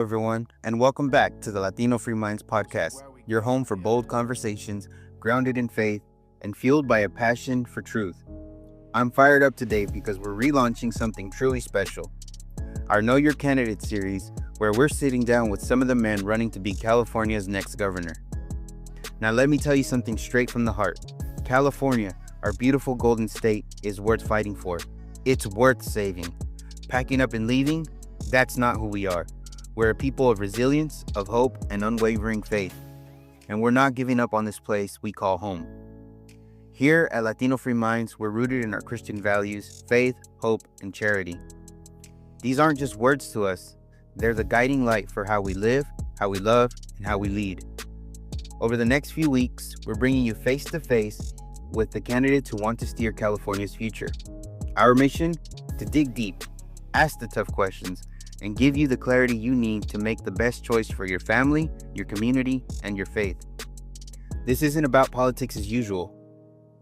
everyone, and welcome back to the Latino Free Minds podcast, your home for bold conversations grounded in faith and fueled by a passion for truth. I'm fired up today because we're relaunching something truly special, our Know Your Candidate series, where we're sitting down with some of the men running to be California's next governor. Now, let me tell you something straight from the heart. California, our beautiful golden state, is worth fighting for. It's worth saving. Packing up and leaving? That's not who we are. We're a people of resilience, of hope, and unwavering faith. And we're not giving up on this place we call home. Here at Latino Free Minds, we're rooted in our Christian values, faith, hope, and charity. These aren't just words to us. They're the guiding light for how we live, how we love, and how we lead. Over the next few weeks, we're bringing you face-to-face with the candidates who want to steer California's future. Our mission? To dig deep, ask the tough questions, and give you the clarity you need to make the best choice for your family, your community, and your faith. This isn't about politics as usual.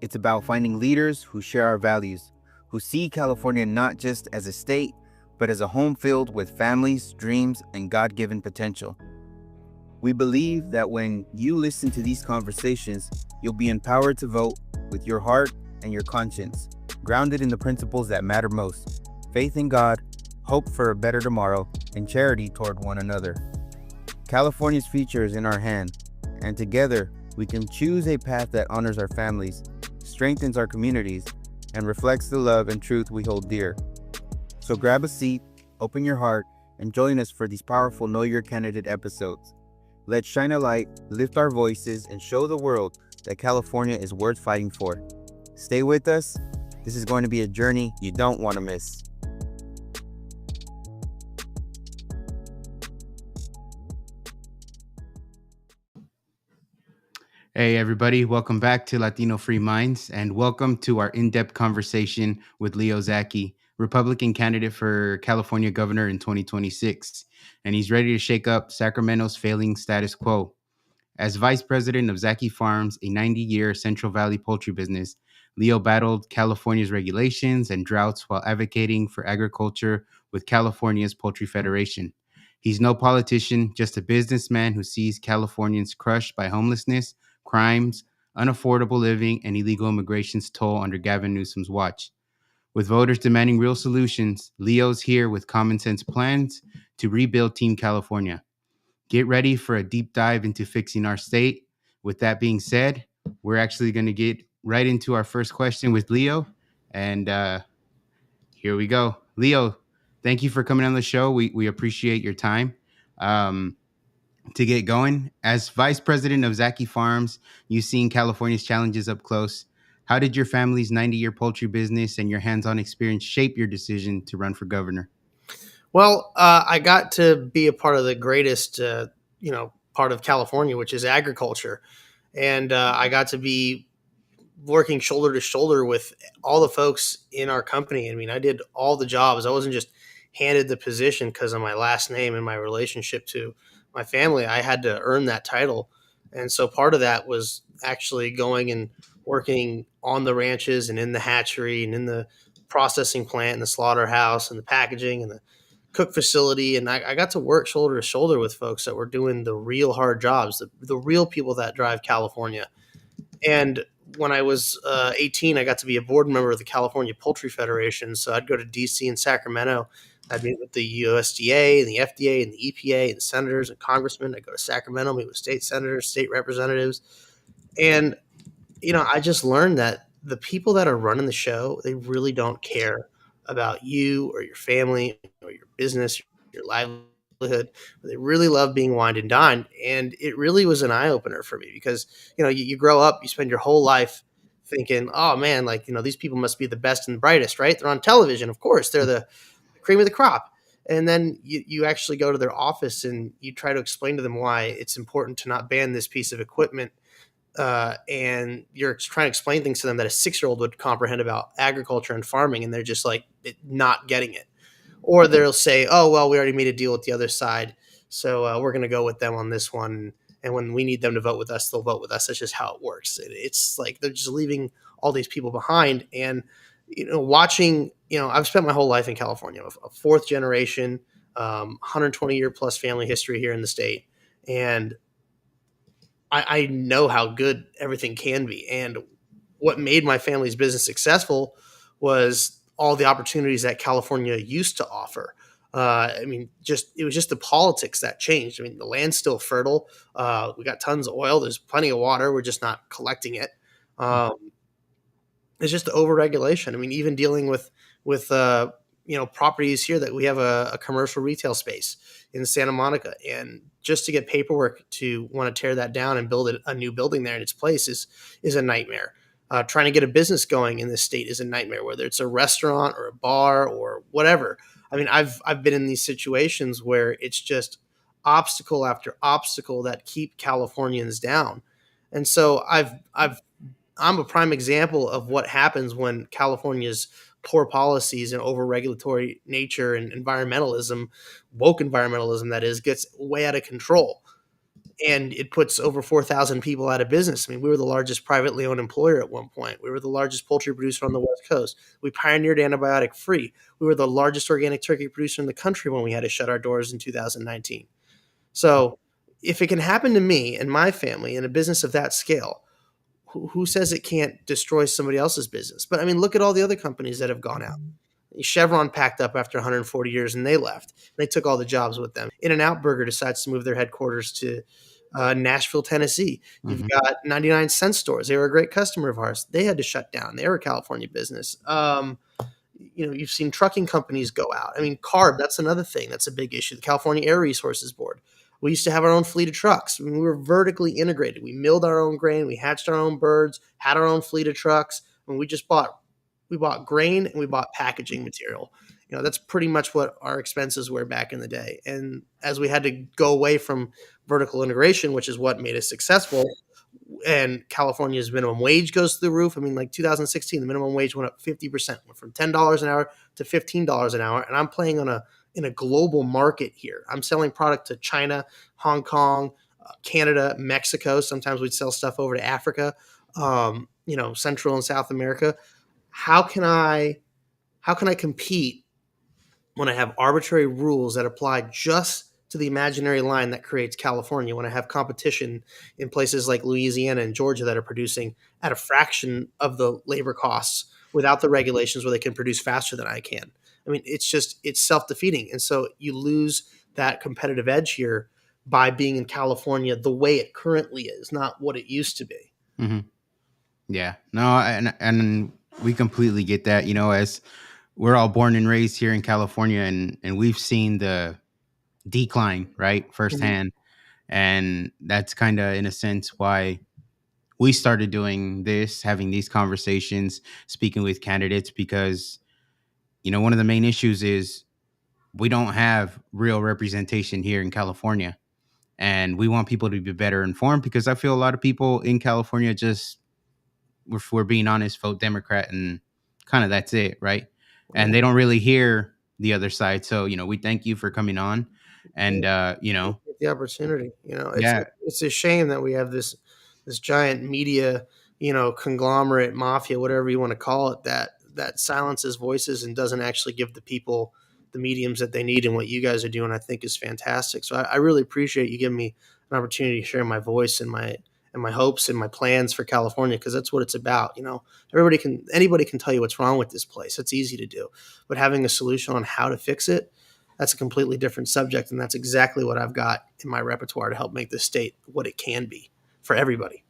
It's about finding leaders who share our values, who see California not just as a state, but as a home filled with families, dreams, and God-given potential. We believe that when you listen to these conversations, you'll be empowered to vote with your heart and your conscience, grounded in the principles that matter most: faith in God, hope for a better tomorrow, and charity toward one another. California's future is in our hand, and together we can choose a path that honors our families, strengthens our communities, and reflects the love and truth we hold dear. So grab a seat, open your heart, and join us for these powerful Know Your Candidate episodes. Let's shine a light, lift our voices, and show the world that California is worth fighting for. Stay with us. This is going to be a journey you don't want to miss. Hey, everybody. Welcome back to Latino Free Minds, and welcome to our in-depth conversation with Leo Zacky, Republican candidate for California governor in 2026. And he's ready to shake up Sacramento's failing status quo. As vice president of Zacky Farms, a 90-year Central Valley poultry business, Leo battled California's regulations and droughts while advocating for agriculture with California's Poultry Federation. He's no politician, just a businessman who sees Californians crushed by homelessness, crimes, unaffordable living, and illegal immigration's toll under Gavin Newsom's watch. With voters demanding real solutions, Leo's here with common sense plans to rebuild Team California. Get ready for a deep dive into fixing our state. With that being said, we're actually going to get right into our first question with Leo. And here we go. Leo, thank you for coming on the show. We appreciate your time. To get going, as vice president of Zacky Farms, you've seen California's challenges up close. How did your family's 90-year poultry business and your hands-on experience shape your decision to run for governor? Well, I got to be a part of the greatest, part of California, which is agriculture, and I got to be working shoulder to shoulder with all the folks in our company. I mean, I did all the jobs. I wasn't just handed the position because of my last name and my relationship to my family. I had to earn that title, and so part of that was actually going and working on the ranches and in the hatchery and in the processing plant and the slaughterhouse and the packaging and the cook facility, and I got to work shoulder to shoulder with folks that were doing the real hard jobs, the real people that drive California. And when I was 18, I got to be a board member of the California Poultry Federation. So I'd go to DC and Sacramento. I'd meet with the USDA and the FDA and the EPA and senators and congressmen. I'd go to Sacramento, meet with state senators, state representatives. And, I just learned that the people that are running the show, they really don't care about you or your family or your business, your livelihood. They really love being wined and dined. And it really was an eye opener for me because, you grow up, you spend your whole life thinking, oh man, these people must be the best and the brightest, right? They're on television. Of course, they're the cream of the crop. And then you actually go to their office and you try to explain to them why it's important to not ban this piece of equipment. And you're trying to explain things to them that a 6-year-old would comprehend about agriculture and farming, and they're just like not getting it. Or they'll say, "Oh, well, we already made a deal with the other side, so we're going to go with them on this one. And when we need them to vote with us, they'll vote with us." That's just how it works. It's like they're just leaving all these people behind. And watching, I've spent my whole life in California, a fourth generation 120-year plus family history here in the state, and I know how good everything can be. And what made my family's business successful was all the opportunities that California used to offer. I mean, it was just the politics that changed. I mean, the land's still fertile. We got tons of oil. There's plenty of water. We're just not collecting it. Um, it's just the overregulation. I mean, even dealing with properties here that we have a commercial retail space in Santa Monica, and just to get paperwork to want to tear that down and build a new building there in its place is a nightmare. Trying to get a business going in this state is a nightmare, whether it's a restaurant or a bar or whatever. I mean, I've been in these situations where it's just obstacle after obstacle that keep Californians down, and so I'm a prime example of what happens when California's poor policies and over regulatory nature and environmentalism, woke environmentalism, that is, gets way out of control. And it puts over 4,000 people out of business. I mean, we were the largest privately owned employer at one point. We were the largest poultry producer on the West Coast. We pioneered antibiotic free. We were the largest organic turkey producer in the country when we had to shut our doors in 2019. So if it can happen to me and my family in a business of that scale, who says it can't destroy somebody else's business? But I mean, look at all the other companies that have gone out. Chevron packed up after 140 years and they left. They took all the jobs with them. In-N-Out Burger decides to move their headquarters to Nashville, Tennessee. You've got 99-cent stores. They were a great customer of ours. They had to shut down. They were a California business. You've seen trucking companies go out. I mean, CARB, that's another thing. That's a big issue. The California Air Resources Board. We used to have our own fleet of trucks. I mean, we were vertically integrated. We milled our own grain. We hatched our own birds, had our own fleet of trucks. And we bought grain and we bought packaging material. That's pretty much what our expenses were back in the day. And as we had to go away from vertical integration, which is what made us successful, and California's minimum wage goes through the roof. I mean, like 2016, the minimum wage went up 50%, went from $10 an hour to $15 an hour. And I'm playing in a global market here. I'm selling product to China, Hong Kong, Canada, Mexico. Sometimes we'd sell stuff over to Africa, Central and South America. How can I compete when I have arbitrary rules that apply just to the imaginary line that creates California, when I have competition in places like Louisiana and Georgia that are producing at a fraction of the labor costs without the regulations, where they can produce faster than I can? I mean, it's self-defeating. And so you lose that competitive edge here by being in California the way it currently is, not what it used to be. Mm-hmm. Yeah, no, and we completely get that. As we're all born and raised here in California, and we've seen the decline, right, firsthand. Mm-hmm. And that's kind of, in a sense, why we started doing this, having these conversations, speaking with candidates, because, one of the main issues is we don't have real representation here in California. And we want people to be better informed, because I feel a lot of people in California just, if we're being honest, vote Democrat and kind of that's it, right? And they don't really hear the other side. So, we thank you for coming on. And, the opportunity, it's a shame that we have this giant media, conglomerate, mafia, whatever you want to call it, that silences voices and doesn't actually give the people the mediums that they need. And what you guys are doing, I think, is fantastic. So I really appreciate you giving me an opportunity to share my voice and my hopes and my plans for California, because that's what it's about. Anybody can tell you what's wrong with this place. It's easy to do, but having a solution on how to fix it, that's a completely different subject. And that's exactly what I've got in my repertoire to help make this state what it can be for everybody.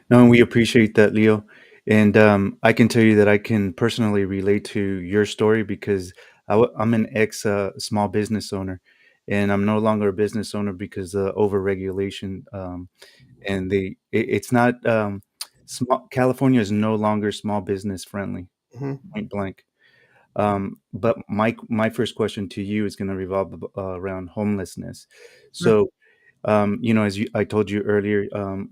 No, we appreciate that, Leo. And I can tell you that I can personally relate to your story, because I'm an ex small business owner, and I'm no longer a business owner because of overregulation. And it's not small. California is no longer small business friendly, point blank. But my first question to you is going to revolve around homelessness. So, as I told you earlier,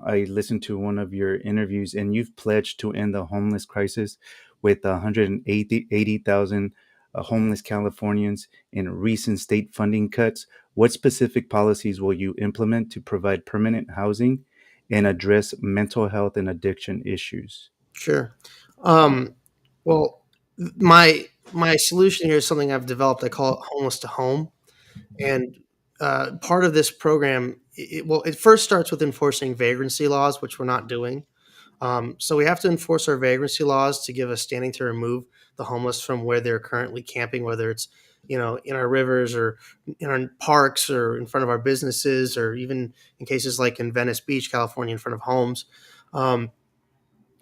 I listened to one of your interviews, and you've pledged to end the homeless crisis with 180,000 homeless Californians in recent state funding cuts. What specific policies will you implement to provide permanent housing and address mental health and addiction issues? Sure. Well, my solution here is something I've developed. I call it homeless to home. And part of this program, it first starts with enforcing vagrancy laws, which we're not doing. So we have to enforce our vagrancy laws to give us standing to remove the homeless from where they're currently camping, whether it's in our rivers or in our parks or in front of our businesses, or even in cases like in Venice Beach, California, in front of homes. Um,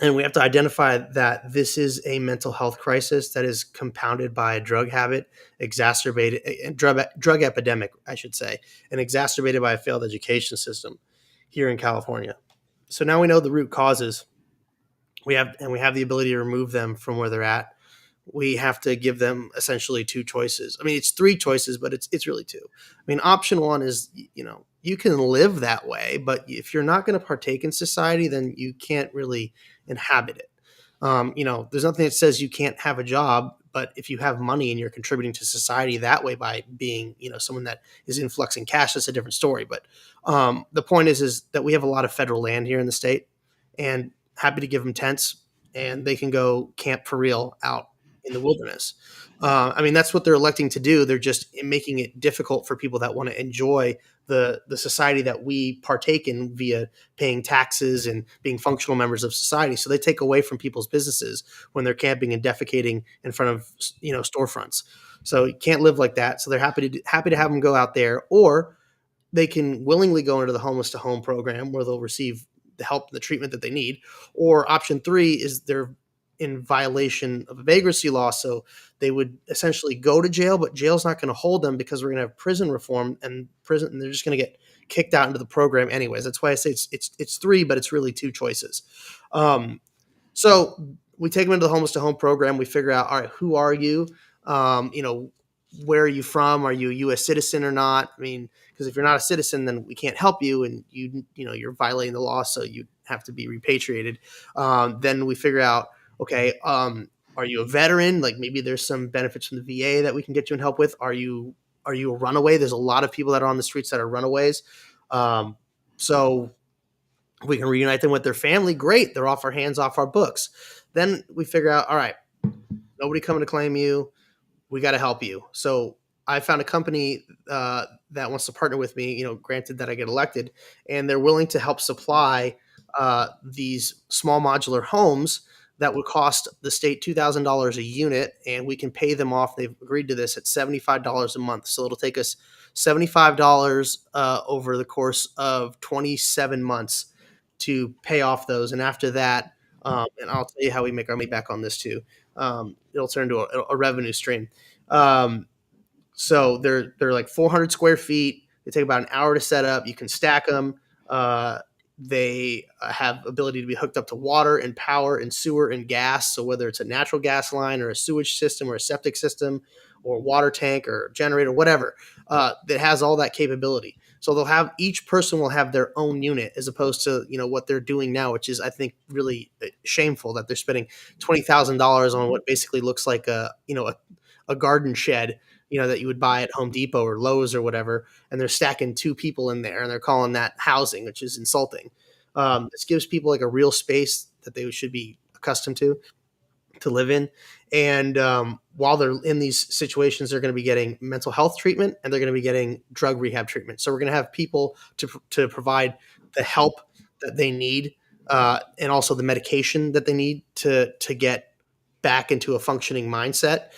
and we have to identify that this is a mental health crisis that is compounded by a drug habit, exacerbated drug epidemic, I should say, and exacerbated by a failed education system here in California. So now we know the root causes. We have the ability to remove them from where they're at. We have to give them essentially two choices. I mean, it's three choices, but it's really two. I mean, option one is, you can live that way, but if you're not going to partake in society, then you can't really inhabit it. There's nothing that says you can't have a job, but if you have money and you're contributing to society that way by being, someone that is influxing cash, that's a different story. But the point is that we have a lot of federal land here in the state, and happy to give them tents, and they can go camp for real out in the wilderness. I mean, that's what they're electing to do. They're just making it difficult for people that want to enjoy the society that we partake in via paying taxes and being functional members of society. So they take away from people's businesses when they're camping and defecating in front of storefronts. So you can't live like that. So they're happy to have them go out there, or they can willingly go into the homeless to home program where they'll receive the help, the treatment that they need. Or option three is they're in violation of a vagrancy law. So they would essentially go to jail, but jail's not going to hold them because we're going to have prison reform, and they're just going to get kicked out into the program anyways. That's why I say it's three, but it's really two choices. So we take them into the homeless to home program. We figure out, all right, who are you? Where are you from? Are you a U.S. citizen or not? I mean, because if you're not a citizen, then we can't help you, and you're violating the law, so you have to be repatriated. Then we figure out, okay, are you a veteran? Like maybe there's some benefits from the VA that we can get you and help with. Are you a runaway? There's a lot of people that are on the streets that are runaways. So if we can reunite them with their family, great. They're off our hands, off our books. Then we figure out, all right, nobody coming to claim you. We got to help you. So I found a company that wants to partner with me, granted that I get elected, and they're willing to help supply these small modular homes that would cost the state $2,000 a unit, and we can pay them off. They've agreed to this at $75 a month. So it'll take us $75 over the course of 27 months to pay off those. And after that, and I'll tell you how we make our money back on this too. It'll turn into a revenue stream. So they're like 400 square feet. They take about an hour to set up. You can stack them. They have ability to be hooked up to water and power and sewer and gas. So whether it's a natural gas line or a sewage system or a septic system or water tank or generator, whatever, that has all that capability. So each person will have their own unit, as opposed to, what they're doing now, which is, I think, really shameful, that they're spending $20,000 on what basically looks like a garden shed, that you would buy at Home Depot or Lowe's or whatever. And they're stacking two people in there and they're calling that housing, which is insulting. This gives people like a real space that they should be accustomed to live in. And while they're in these situations, they're going to be getting mental health treatment and they're going to be getting drug rehab treatment. So we're going to have people to provide the help that they need, and also the medication that they need to get back into a functioning mindset.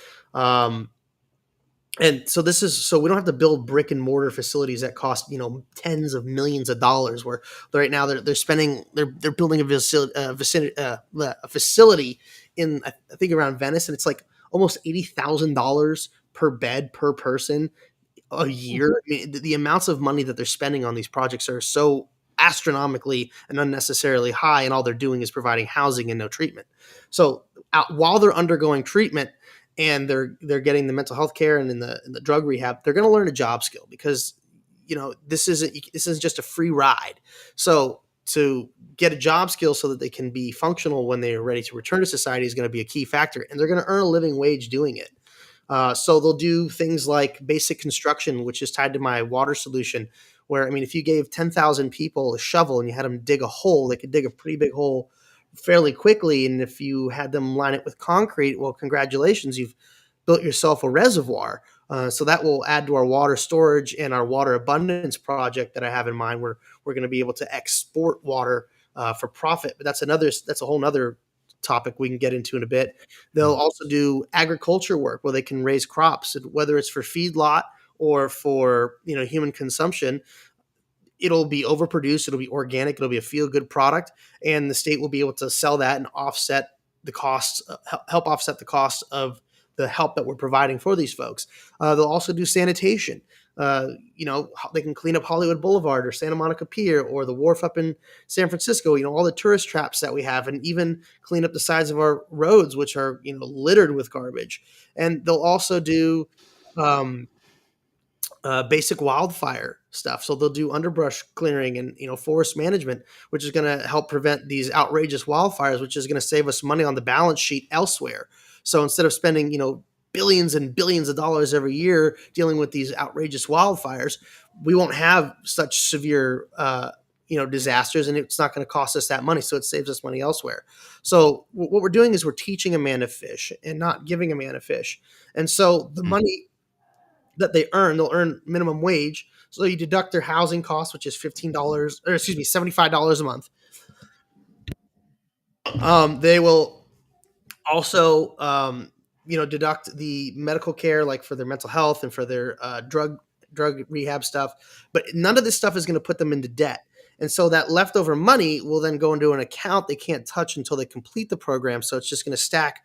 And so we don't have to build brick and mortar facilities that cost, tens of millions of dollars, where right now they're building a facility in, I think, around Venice, and it's like almost $80,000 per bed per person a year. I mean, the amounts of money that they're spending on these projects are so astronomically and unnecessarily high, and all they're doing is providing housing and no treatment. So while they're undergoing treatment and they're getting the mental health care and in the drug rehab, they're going to learn a job skill, because this isn't just a free ride. So to get a job skill so that they can be functional when they are ready to return to society is going to be a key factor, and they're going to earn a living wage doing it. So they'll do things like basic construction, which is tied to my water solution, where, I mean, if you gave 10,000 people a shovel and you had them dig a hole, they could dig a pretty big hole fairly quickly. And if you had them line it with concrete, well, congratulations, you've built yourself a reservoir. So that will add to our water storage and our water abundance project that I have in mind, where we're going to be able to export water for profit. But that's a whole nother topic we can get into in a bit. They'll also do agriculture work where they can raise crops, whether it's for feedlot or for human consumption. It'll be overproduced. It'll be organic. It'll be a feel good product, and the state will be able to sell that and offset the costs, help offset the cost of the help that we're providing for these folks. They'll also do sanitation. They can clean up Hollywood Boulevard or Santa Monica Pier or the wharf up in San Francisco. All the tourist traps that we have, and even clean up the sides of our roads, which are littered with garbage. And they'll also do um, basic wildfire stuff. So they'll do underbrush clearing and forest management, which is going to help prevent these outrageous wildfires, which is going to save us money on the balance sheet elsewhere. So instead of spending billions and billions of dollars every year dealing with these outrageous wildfires, we won't have such severe disasters, and it's not going to cost us that money. So it saves us money elsewhere. So what we're doing is we're teaching a man to fish and not giving a man a fish. And so the money that they'll earn minimum wage. So you deduct their housing costs, which is $75 a month. They will also, deduct the medical care, like for their mental health and for their drug rehab stuff. But none of this stuff is going to put them into debt. And so that leftover money will then go into an account they can't touch until they complete the program. So it's just going to stack,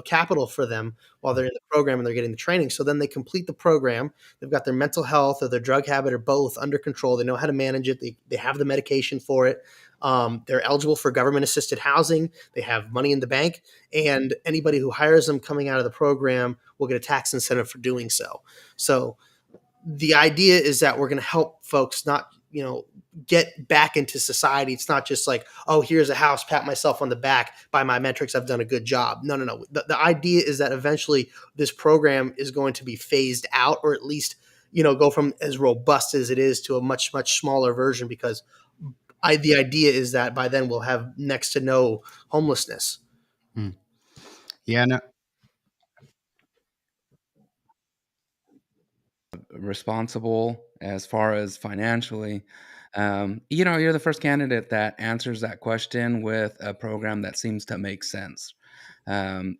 capital for them while they're in the program and they're getting the training. So then they complete the program. They've got their mental health or their drug habit or both under control. They know how to manage it. They have the medication for it. They're eligible for government assisted housing. They have money in the bank, and anybody who hires them coming out of the program will get a tax incentive for doing so. So the idea is that we're going to help folks not, get back into society. It's not just like, oh, here's a house, pat myself on the back. By my metrics, I've done a good job. No. The idea is that eventually this program is going to be phased out, or at least, go from as robust as it is to a much, much smaller version, because the idea is that by then we'll have next to no homelessness. Yeah, no, responsible as far as financially. You're the first candidate that answers that question with a program that seems to make sense,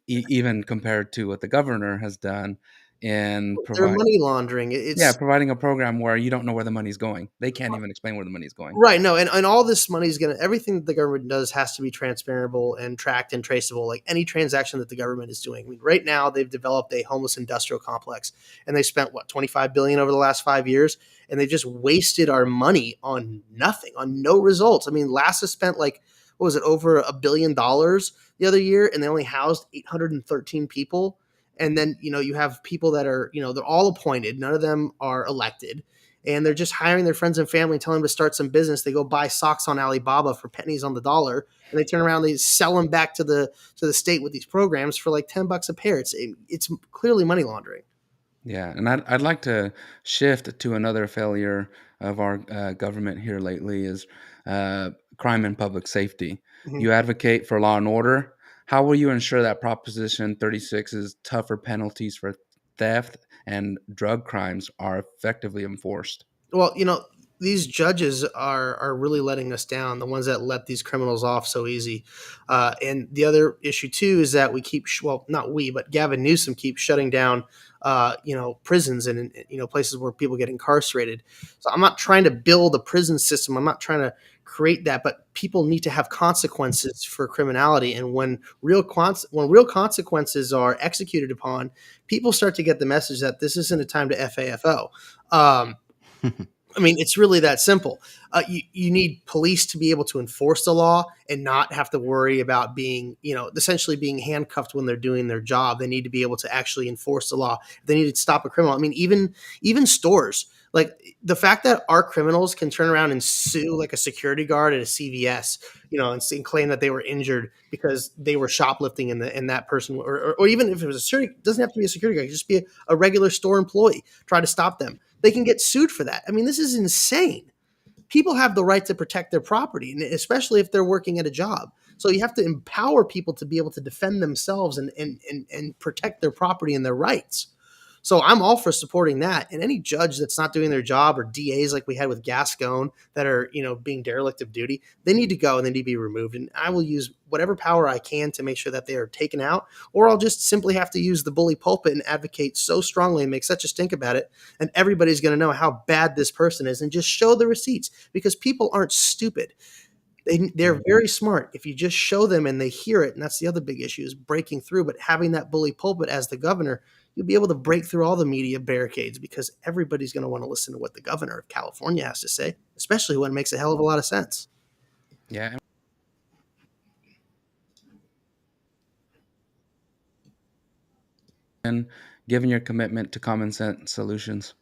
even compared to what the governor has done in They're money laundering. providing a program where you don't know where the money's going. They can't even explain where the money's going. Right. No, and all this money is everything that the government does has to be transparable and tracked and traceable, like any transaction that the government is doing. I mean, right now they've developed a homeless industrial complex, and they spent $25 billion over the last 5 years, and they just wasted our money on nothing, on no results. I mean, LASA spent over $1 billion the other year, and they only housed 813 people. And then, you have people that are, they're all appointed. None of them are elected. And they're just hiring their friends and family, telling them to start some business. They go buy socks on Alibaba for pennies on the dollar, and they turn around, they sell them back to the state with these programs for like $10 a pair. It's clearly money laundering. Yeah, and I'd like to shift to another failure of our government here lately is crime and public safety. Mhm. You advocate for law and order. How will you ensure that Proposition 36's tougher penalties for theft and drug crimes are effectively enforced? Well, these judges are really letting us down. The ones that let these criminals off so easy. And the other issue too is that we keep, not we, but Gavin Newsom keeps shutting down, prisons and places where people get incarcerated. So I'm not trying to build a prison system. I'm not trying to create that, but people need to have consequences for criminality. And when real consequences are executed upon, people start to get the message that this isn't a time to FAFO. I mean, it's really that simple. You need police to be able to enforce the law and not have to worry about being, essentially being handcuffed when they're doing their job. They need to be able to actually enforce the law. They need to stop a criminal. I mean, even stores, like the fact that our criminals can turn around and sue like a security guard at a CVS, and claim that they were injured because they were shoplifting and that person, or even if it was a security, it doesn't have to be a security guard, it can just be a regular store employee, try to stop them. They can get sued for that. I mean, this is insane. People have the right to protect their property, and especially if they're working at a job. So you have to empower people to be able to defend themselves and protect their property and their rights. So I'm all for supporting that. And any judge that's not doing their job, or DAs like we had with Gascon that are, being derelict of duty, they need to go and they need to be removed. And I will use whatever power I can to make sure that they are taken out, or I'll just simply have to use the bully pulpit and advocate so strongly and make such a stink about it. And everybody's going to know how bad this person is and just show the receipts, because people aren't stupid. They're very smart if you just show them and they hear it. And that's the other big issue, is breaking through. But having that bully pulpit as the governor, you'll be able to break through all the media barricades, because everybody's going to want to listen to what the governor of California has to say, especially when it makes a hell of a lot of sense. Yeah. And given your commitment to common sense solutions.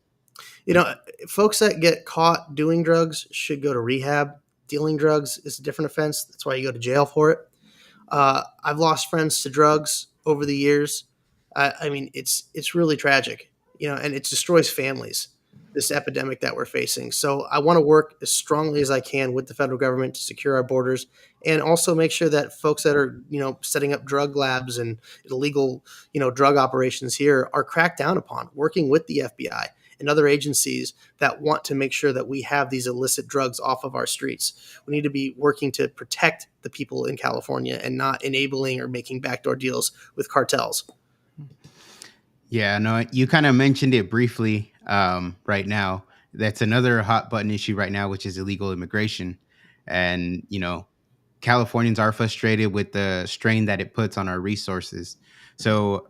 Folks that get caught doing drugs should go to rehab. Dealing drugs is a different offense. That's why you go to jail for it. I've lost friends to drugs over the years. I mean, it's really tragic, and it destroys families, this epidemic that we're facing. So I want to work as strongly as I can with the federal government to secure our borders, and also make sure that folks that are, setting up drug labs and illegal, drug operations here are cracked down upon, working with the FBI and other agencies that want to make sure that we have these illicit drugs off of our streets. We need to be working to protect the people in California and not enabling or making backdoor deals with cartels. Yeah, no, you kind of mentioned it briefly right now. That's another hot button issue right now, which is illegal immigration. And, Californians are frustrated with the strain that it puts on our resources. So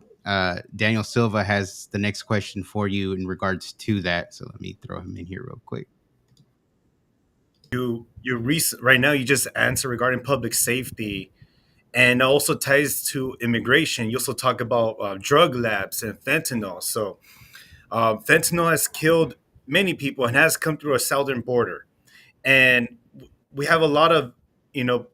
Daniel Silva has the next question for you in regards to that. So let me throw him in here real quick. Right now you just answer regarding public safety, and also ties to immigration. You also talk about drug labs and fentanyl. So fentanyl has killed many people and has come through our southern border, and we have a lot of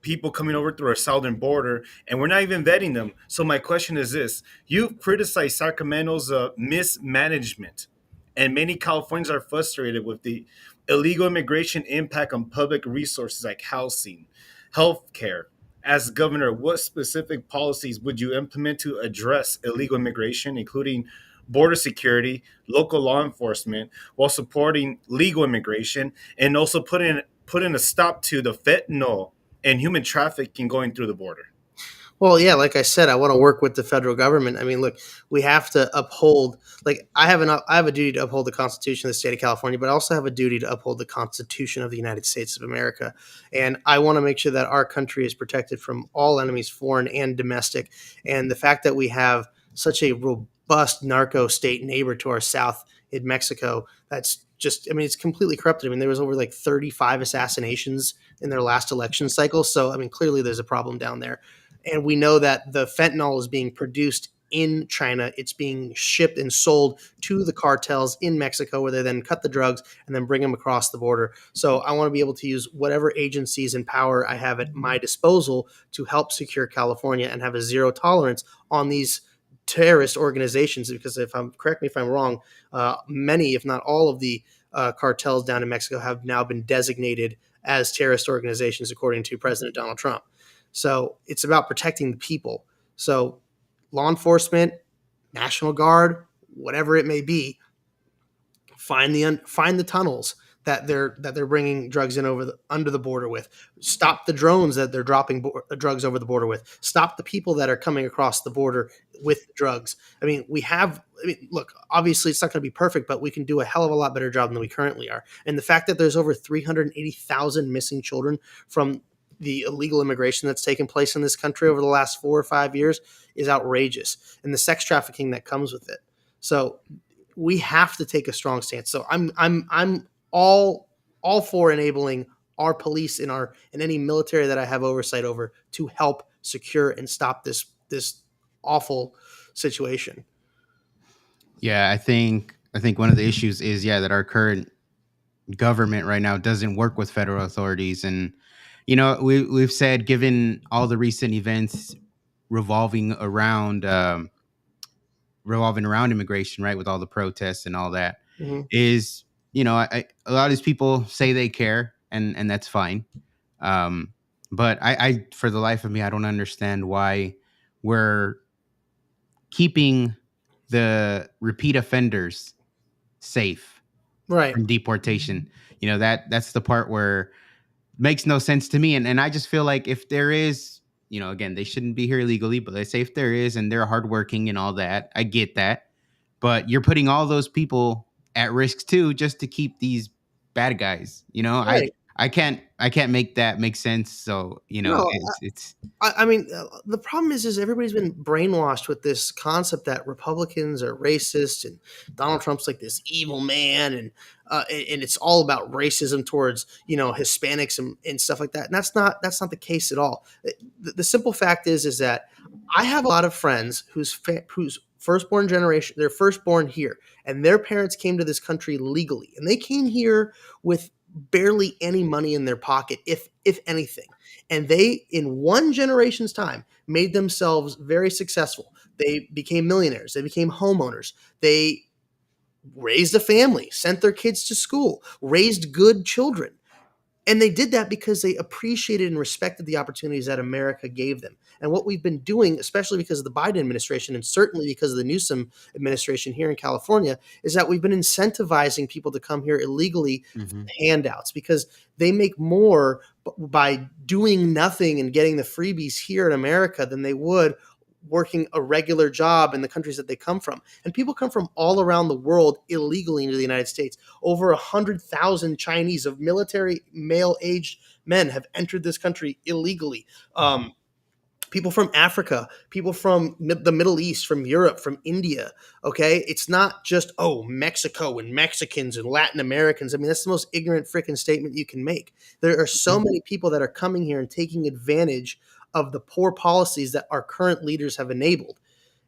people coming over through our southern border, and we're not even vetting them. So my question is this: you've criticized Sacramento's mismanagement, and many Californians are frustrated with the illegal immigration impact on public resources like housing, healthcare. As governor, what specific policies would you implement to address illegal immigration, including border security, local law enforcement, while supporting legal immigration, and also putting a stop to the fentanyl and human trafficking going through the border? Well, yeah, like I said, I want to work with the federal government. I mean, look, we have to uphold. Like, I have a duty to uphold the Constitution of the state of California, but I also have a duty to uphold the Constitution of the United States of America. And I want to make sure that our country is protected from all enemies, foreign and domestic. And the fact that we have such a robust narco state neighbor to our south in Mexico, that's just, I mean, it's completely corrupted. I mean, there was over like 35 assassinations in their last election cycle. So, I mean, clearly there's a problem down there. And we know that the fentanyl is being produced in China. It's being shipped and sold to the cartels in Mexico, where they then cut the drugs and then bring them across the border. So I want to be able to use whatever agencies and power I have at my disposal to help secure California and have a zero tolerance on these terrorist organizations. Because correct me if I'm wrong, many, if not all of the cartels down in Mexico have now been designated as terrorist organizations, according to President Donald Trump. So it's about protecting the people. So law enforcement, National Guard, whatever it may be, find the tunnels that they're bringing drugs in under the border with. Stop the drones that they're dropping drugs over the border with. Stop the people that are coming across the border with drugs. I mean, look, obviously it's not going to be perfect, but we can do a hell of a lot better job than we currently are. And the fact that there's over 380,000 missing children from the illegal immigration that's taken place in this country over the last 4 or 5 years is outrageous, and the sex trafficking that comes with it. So we have to take a strong stance. So I'm all for enabling our police in any military that I have oversight over to help secure and stop this awful situation. Yeah, I think one of the issues is that our current government right now doesn't work with federal authorities. And we've said, given all the recent events revolving around immigration, right, with all the protests and all that, is a lot of these people say they care, and that's fine, but I for the life of me, I don't understand why we're keeping the repeat offenders safe Right. from deportation. That's the part where makes no sense to me. And I just feel like if there is, again, they shouldn't be here illegally, but let's say if there is and they're hardworking and all that, I get that. But you're putting all those people at risk too, just to keep these bad guys. Right. I can't make that make sense. So, No, it's I mean, the problem is everybody's been brainwashed with this concept that Republicans are racist and Donald Trump's like this evil man, and it's all about racism towards Hispanics and stuff like that. And that's not the case at all. The simple fact is that I have a lot of friends whose firstborn generation, they're firstborn here, and their parents came to this country legally, and they came here with barely any money in their pocket, if anything. And they, in one generation's time, made themselves very successful. They became millionaires. They became homeowners. They raised a family, sent their kids to school, raised good children. And they did that because they appreciated and respected the opportunities that America gave them. And what we've been doing, especially because of the Biden administration and certainly because of the Newsom administration here in California, is that we've been incentivizing people to come here illegally for handouts because they make more by doing nothing and getting the freebies here in America than they would working a regular job in the countries that they come from. And people come from all around the world illegally into the United States. Over 100,000 Chinese of military male-aged men have entered this country illegally. People from Africa, people from the Middle East, from Europe, from India. Okay, it's not just Mexico and Mexicans and Latin Americans. I mean, that's the most ignorant freaking statement you can make. There are so many people that are coming here and taking advantage of the poor policies that our current leaders have enabled.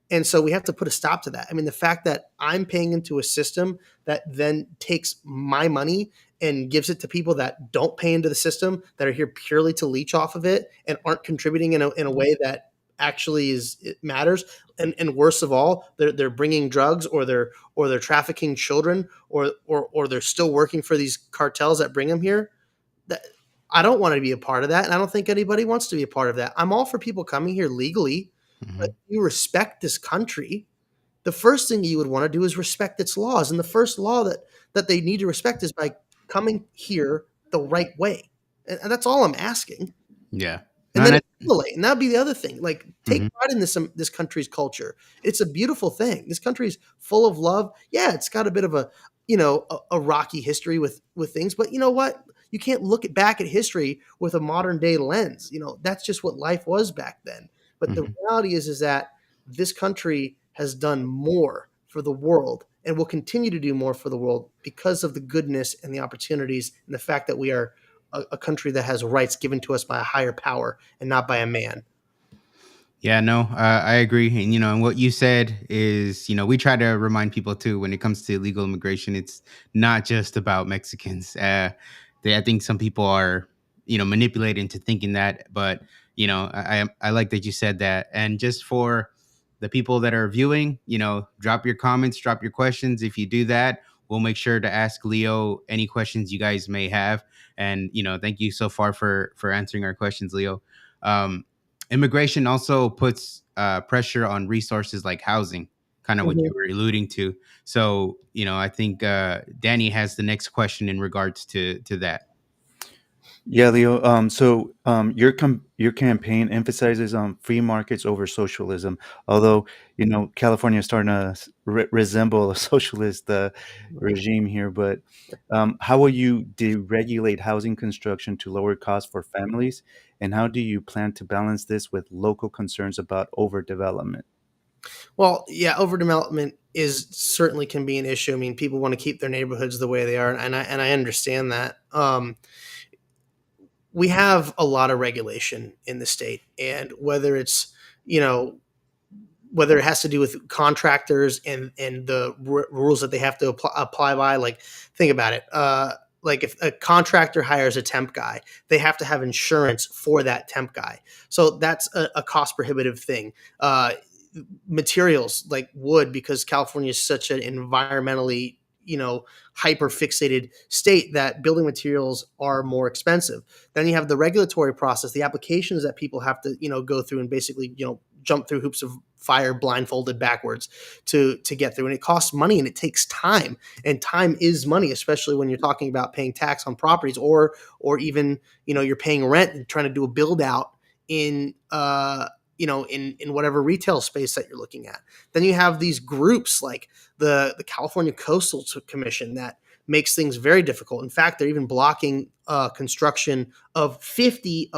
And so we have to put a stop to that. I mean, the fact that I'm paying into a system that then takes my money and gives it to people that don't pay into the system, that are here purely to leech off of it and aren't contributing in a way that actually it matters. And worst of all, they're bringing drugs or they're trafficking children or they're still working for these cartels that bring them here. I don't want to be a part of that. And I don't think anybody wants to be a part of that. I'm all for people coming here legally, but you respect this country. The first thing you would want to do is respect its laws. And the first law that they need to respect is by coming here the right way. And that's all I'm asking. Yeah. And then assimilate. And that'd be the other thing. Like, take pride in this country's culture. It's a beautiful thing. This country's full of love. Yeah, it's got a bit of a rocky history with things, but you know what? You can't look back at history with a modern day lens. That's just what life was back then. But the reality is that this country has done more for the world and will continue to do more for the world because of the goodness and the opportunities and the fact that we are a country that has rights given to us by a higher power and not by a man. Yeah, no, I agree. And, and what you said is, we try to remind people too, when it comes to illegal immigration, it's not just about Mexicans. I think some people are, manipulated into thinking that, but, I like that you said that. And just for the people that are viewing, drop your comments, drop your questions. If you do that, we'll make sure to ask Leo any questions you guys may have. And, thank you so far for answering our questions, Leo. Immigration also puts pressure on resources like housing, kind of what you were alluding to. So, I think Danny has the next question in regards to that. Yeah, Leo. Your campaign emphasizes free markets over socialism. Although California is starting to resemble a socialist regime here, but how will you deregulate housing construction to lower costs for families, and how do you plan to balance this with local concerns about overdevelopment? Well, yeah, overdevelopment certainly can be an issue. I mean, people want to keep their neighborhoods the way they are, and I understand that. We have a lot of regulation in the state, and whether it's whether it has to do with contractors and the rules that they have to apply by, like, think about it. Like, if a contractor hires a temp guy, they have to have insurance for that temp guy. So that's a cost prohibitive thing. Materials like wood, because California is such an environmentally hyper fixated state, that building materials are more expensive. Then you have the regulatory process, the applications that people have to go through and basically jump through hoops of fire blindfolded backwards to get through. And it costs money and it takes time. And time is money, especially when you're talking about paying tax on properties, or even, you're paying rent and trying to do a build out in in whatever retail space that you're looking at. Then you have these groups like the California Coastal Commission that makes things very difficult. In fact, they're even blocking construction of 50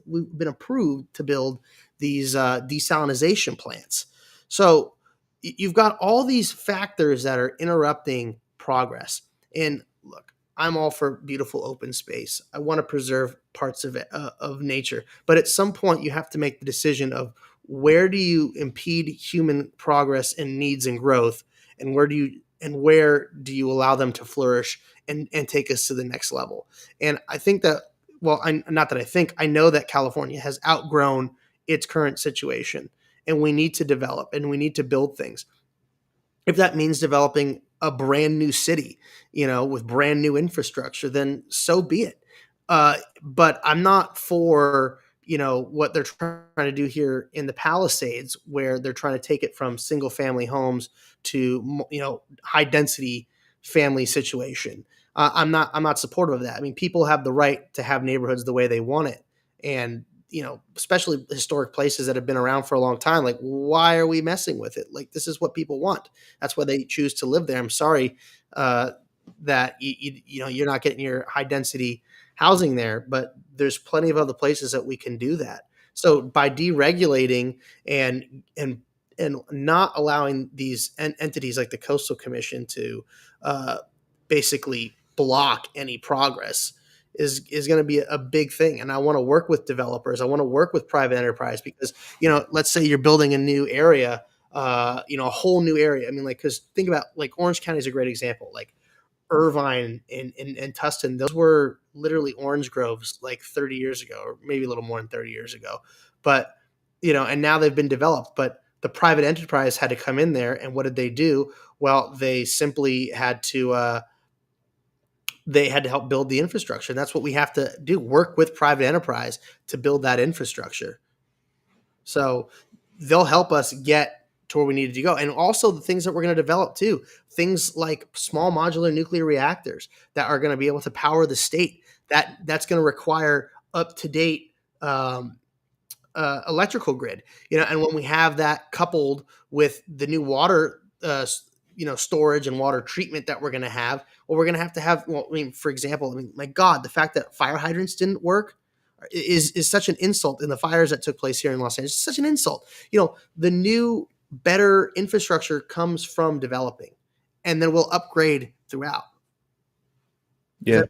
we've been approved to build these desalination plants. So you've got all these factors that are interrupting progress. And look, I'm all for beautiful open space. I want to preserve parts of it, of nature. But at some point, you have to make the decision of where do you impede human progress and needs and growth, and where do you allow them to flourish and take us to the next level. And I think that, well, not that I think, I know that California has outgrown its current situation, and we need to develop and we need to build things. If that means developing a brand new city, with brand new infrastructure, then so be it. But I'm not for, what they're trying to do here in the Palisades, where they're trying to take it from single family homes to, high density family situation. I'm not supportive of that. I mean, people have the right to have neighborhoods the way they want it. And, especially historic places that have been around for a long time. Like, why are we messing with it? Like, this is what people want. That's why they choose to live there. I'm sorry that you're not getting your high density housing there, but there's plenty of other places that we can do that. So by deregulating and not allowing these entities like the Coastal Commission to basically block any progress is going to be a big thing. And I want to work with developers. I want to work with private enterprise because, let's say you're building a new area, a whole new area. I mean, because think about, Orange County is a great example. Like Irvine and Tustin, those were literally orange groves 30 years ago, or maybe a little more than 30 years ago. But, and now they've been developed. But the private enterprise had to come in there. And what did they do? Well, they simply had to help build the infrastructure. And that's what we have to do, work with private enterprise to build that infrastructure. So they'll help us get to where we needed to go. And also the things that we're going to develop too, things like small modular nuclear reactors that are going to be able to power the state. That's going to require up-to-date electrical grid, and when we have that coupled with the new water storage and water treatment that we're going to have, well, we're going to have, well, I mean, for example, my God, the fact that fire hydrants didn't work is such an insult in the fires that took place here in Los Angeles. It's such an insult. The new, better infrastructure comes from developing, and then we'll upgrade throughout. Yeah.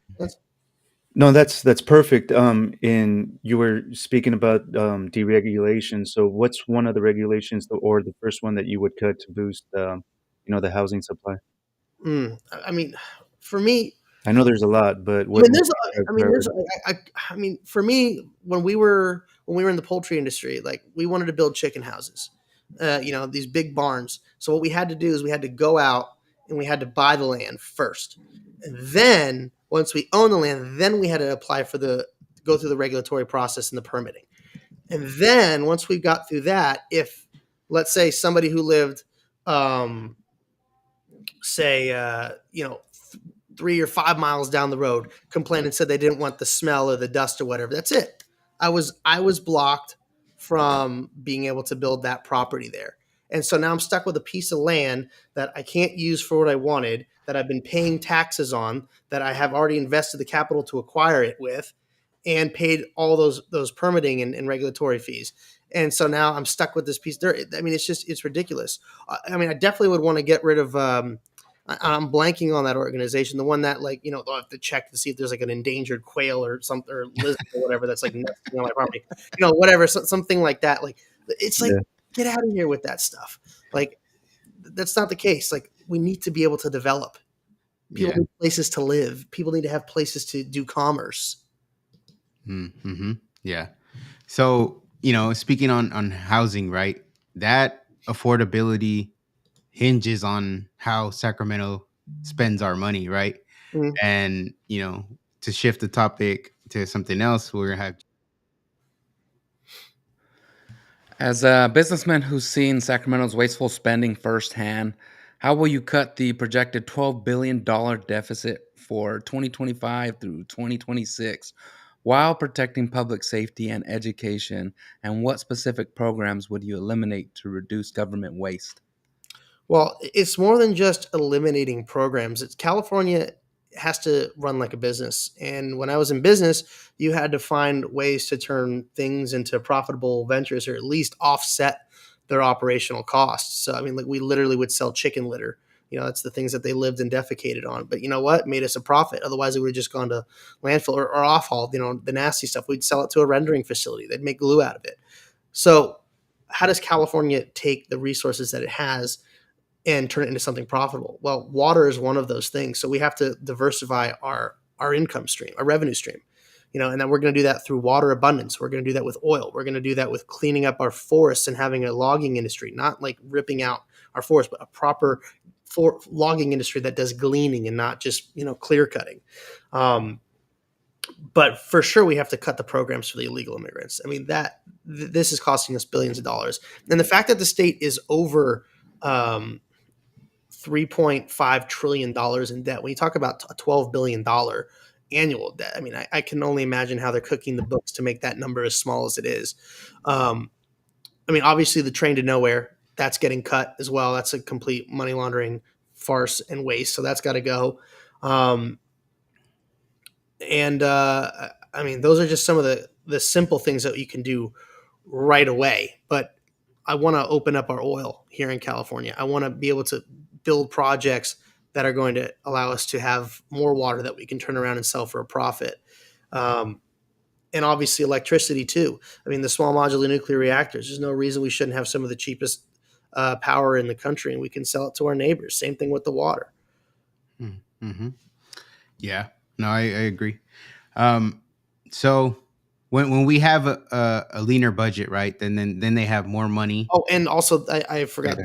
No, that's perfect. And you were speaking about deregulation. So what's one of the regulations or the first one that you would cut to boost the housing supply? I mean, for me, I know there's a lot, but for me, when we were in the poultry industry, we wanted to build chicken houses, these big barns. So what we had to do is we had to go out and we had to buy the land first. And then once we own the land, then we had to go through the regulatory process and the permitting. And then once we got through that, if let's say somebody who lived, 3 or 5 miles down the road complained and said they didn't want the smell or the dust or whatever, that's it. I was blocked from being able to build that property there. And so now I'm stuck with a piece of land that I can't use for what I wanted, that I've been paying taxes on, that I have already invested the capital to acquire it with, and paid all those permitting and regulatory fees. And so now I'm stuck with this piece there. I mean, it's ridiculous. I mean, I definitely would want to get rid of, I'm blanking on that organization, the one that they'll have to check to see if there's an endangered quail or something, or lizard or whatever that's nesting on my property, whatever, something like that. It's get out of here with that stuff. That's not the case. We need to be able to develop. People need places to live. People need to have places to do commerce. Mm-hmm. Yeah. So, speaking on housing, right? That affordability hinges on how Sacramento spends our money, right? Mm-hmm. And, to shift the topic to something else, we're going to have. As a businessman who's seen Sacramento's wasteful spending firsthand, how will you cut the projected $12 billion deficit for 2025 through 2026 while protecting public safety and education? And what specific programs would you eliminate to reduce government waste? Well, it's more than just eliminating programs. It's California has to run like a business. And when I was in business, you had to find ways to turn things into profitable ventures or at least offset their operational costs. So I mean, like we literally would sell chicken litter. You know, that's the things that they lived and defecated on. But you know what? Made us a profit. Otherwise, it would have just gone to landfill or off haul. You know, the nasty stuff. We'd sell it to a rendering facility. They'd make glue out of it. So, how does California take the resources that it has and turn it into something profitable? Well, water is one of those things. So we have to diversify our income stream, our revenue stream. You know, and then we're going to do that through water abundance. We're going to do that with oil. We're going to do that with cleaning up our forests and having a logging industry, not like ripping out our forests, but a proper logging industry that does gleaning and not just, you know, clear cutting. But for sure, we have to cut the programs for the illegal immigrants. I mean, this is costing us billions of dollars. And the fact that the state is over $3.5 trillion in debt. When you talk about a $12 billion annual debt, I mean, I can only imagine how they're cooking the books to make that number as small as it is. I mean, obviously, the train to nowhere, that's getting cut as well. That's a complete money laundering farce and waste. So that's got to go. I mean, those are just some of the simple things that you can do right away. But I want to open up our oil here in California. I want to be able to build projects that are going to allow us to have more water that we can turn around and sell for a profit. And obviously electricity too. I mean, the small modular nuclear reactors, there's no reason we shouldn't have some of the cheapest power in the country and we can sell it to our neighbors. Same thing with the water. Mm-hmm. Yeah, no, I agree. So when we have a leaner budget, right, then they have more money. Oh, and also I forgot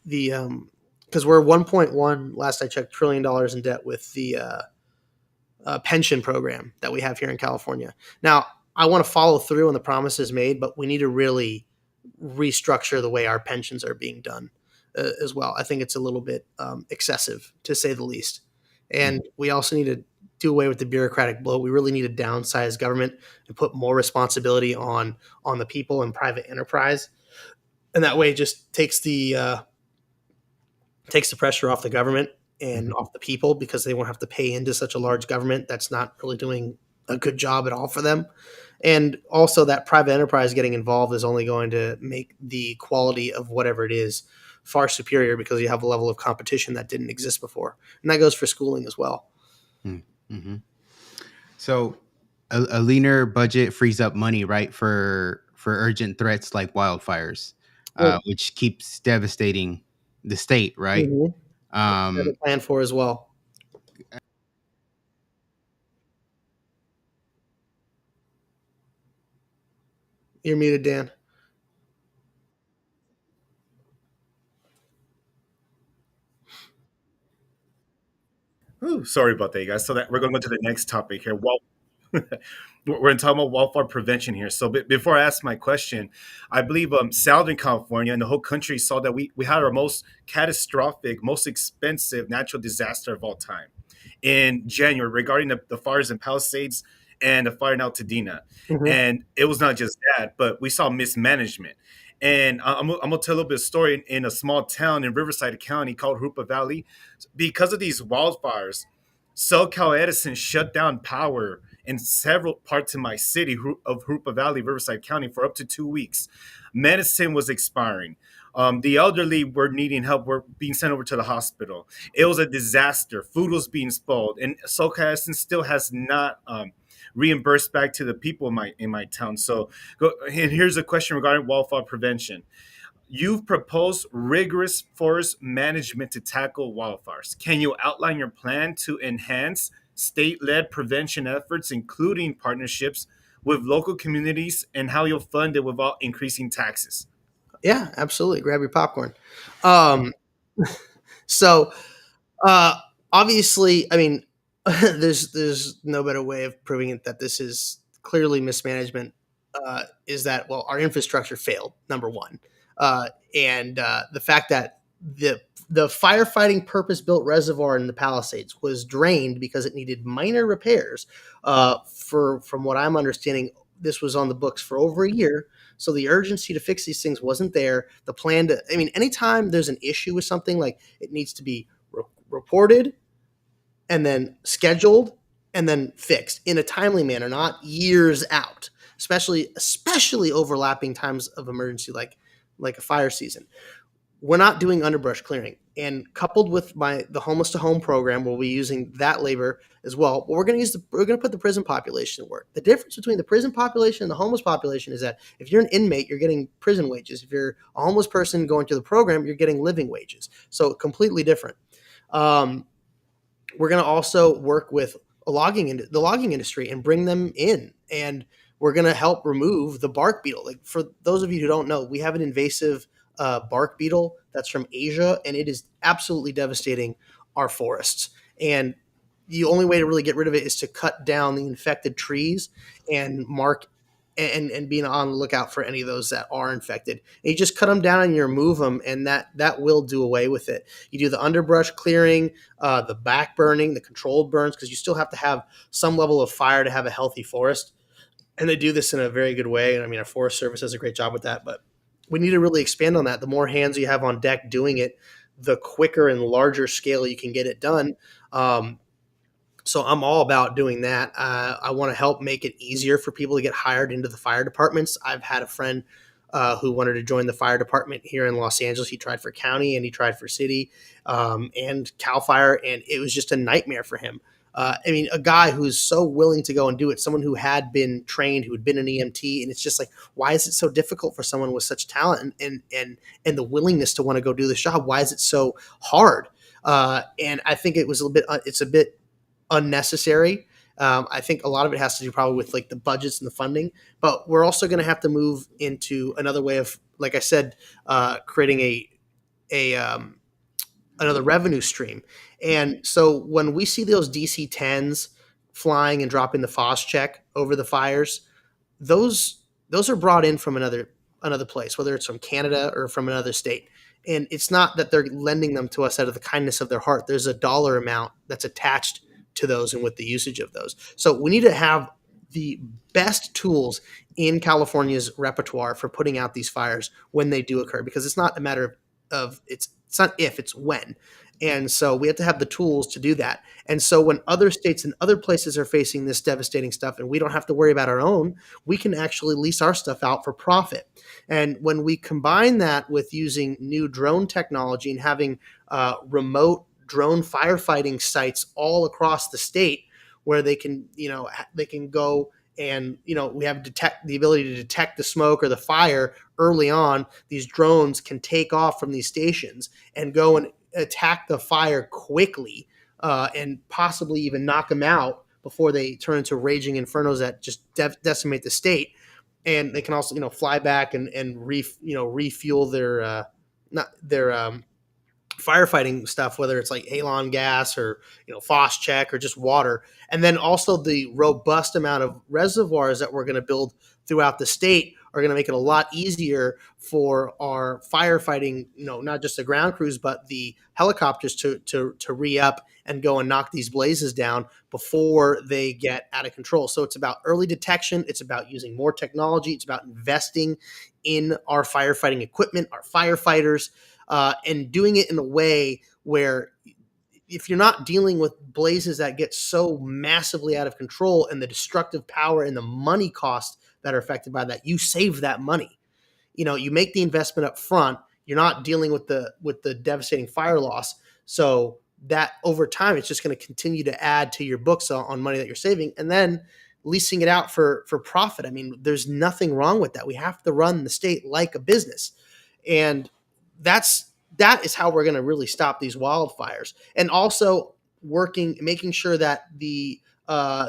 the because we're 1.1 last I checked $1 trillion in debt with the pension program that we have here in California. Now, I want to follow through on the promises made, but we need to really restructure the way our pensions are being done as well. I think it's a little bit excessive, to say the least. And we also need to do away with the bureaucratic bloat. We really need to downsize government and put more responsibility on the people and private enterprise. And that way it just takes the pressure off the government and off the people, because they won't have to pay into such a large government that's not really doing a good job at all for them. And also that private enterprise getting involved is only going to make the quality of whatever it is far superior, because you have a level of competition that didn't exist before. And that goes for schooling as well. Mm-hmm. So a leaner budget frees up money, right, for urgent threats like wildfires, which keeps devastating the state, right? Mm-hmm. Plan for as well. You're muted, Dan. Ooh, sorry about that, you guys. So that we're going to go to the next topic here. Well, we're going to talk about wildfire prevention here. So before I ask my question, I believe Southern California and the whole country saw that we had our most catastrophic, most expensive natural disaster of all time in January regarding the fires in Palisades and the fire in Altadena. Mm-hmm. And it was not just that, but we saw mismanagement. And I'm going to tell a little bit of story in a small town in Riverside County called Hoopa Valley. Because of these wildfires, SoCal Edison shut down power in several parts of my city of Hoopa Valley, Riverside County, for up to 2 weeks. Medicine was expiring. The elderly were needing help, were being sent over to the hospital. It was a disaster. Food was being spoiled. And SoCal Edison still has not reimbursed back to the people in my town. So, and here's a question regarding wildfire prevention. You've proposed rigorous forest management to tackle wildfires. Can you outline your plan to enhance state-led prevention efforts, including partnerships with local communities, and how you'll fund it without increasing taxes? Yeah, absolutely. Grab your popcorn. So obviously, I mean, there's no better way of proving it that this is clearly mismanagement is that, well, our infrastructure failed, number one, and the fact that the firefighting purpose-built reservoir in the Palisades was drained because it needed minor repairs. From what I'm understanding, this was on the books for over a year. So the urgency to fix these things wasn't there. The plan to, I mean, anytime there's an issue with something, like it needs to be reported and then scheduled and then fixed in a timely manner, not years out, especially overlapping times of emergency like a fire season. We're not doing underbrush clearing, and coupled with the homeless to home program, we'll be using that labor as well. But we're going to put the prison population to work. The difference between the prison population and the homeless population is that if you're an inmate, you're getting prison wages. If you're a homeless person going through the program, you're getting living wages. So completely different. We're going to also work with the logging industry and bring them in, and we're going to help remove the bark beetle. Like, for those of you who don't know, we have an invasive bark beetle that's from Asia, and it is absolutely devastating our forests. And the only way to really get rid of it is to cut down the infected trees and mark and being on the lookout for any of those that are infected. And you just cut them down and you remove them, and that will do away with it. You do the underbrush clearing, the back burning, the controlled burns, because you still have to have some level of fire to have a healthy forest. And they do this in a very good way. And I mean, our Forest Service does a great job with that, but we need to really expand on that. The more hands you have on deck doing it, the quicker and larger scale you can get it done. So I'm all about doing that. I want to help make it easier for people to get hired into the fire departments. I've had a friend who wanted to join the fire department here in Los Angeles. He tried for county and he tried for city and CAL FIRE, and it was just a nightmare for him. I mean, a guy who's so willing to go and do it, someone who had been trained, who had been an EMT, and it's just like, why is it so difficult for someone with such talent and the willingness to want to go do this job? Why is it so hard? And I think it's a bit unnecessary. I think a lot of it has to do probably with like the budgets and the funding, but we're also going to have to move into another way of, like I said, creating another revenue stream. And so when we see those DC-10s flying and dropping the FOS check over the fires, those are brought in from another place, whether it's from Canada or from another state. And it's not that they're lending them to us out of the kindness of their heart. There's a dollar amount that's attached to those and with the usage of those. So we need to have the best tools in California's repertoire for putting out these fires when they do occur, because it's not a matter of it's not if, it's when. And so we have to have the tools to do that. And so when other states and other places are facing this devastating stuff and we don't have to worry about our own, we can actually lease our stuff out for profit. And when we combine that with using new drone technology and having remote drone firefighting sites all across the state where they can go and, we have the ability to detect the smoke or the fire early on. These drones can take off from these stations and go and attack the fire quickly and possibly even knock them out before they turn into raging infernos that just decimate the state. And they can also, fly back and refuel their firefighting stuff, whether it's like halon gas or FOS check or just water. And then also the robust amount of reservoirs that we're going to build throughout the state are going to make it a lot easier for our firefighting, not just the ground crews, but the helicopters to re-up and go and knock these blazes down before they get out of control. So it's about early detection. It's about using more technology. It's about investing in our firefighting equipment, our firefighters, and doing it in a way where if you're not dealing with blazes that get so massively out of control and the destructive power and the money costs that are affected by that, you save that money. You make the investment up front. You're not dealing with the devastating fire loss. So that over time, it's just going to continue to add to your books on money that you're saving, and then leasing it out for profit. I mean, there's nothing wrong with that. We have to run the state like a business. And that is how we're going to really stop these wildfires. And also making sure that the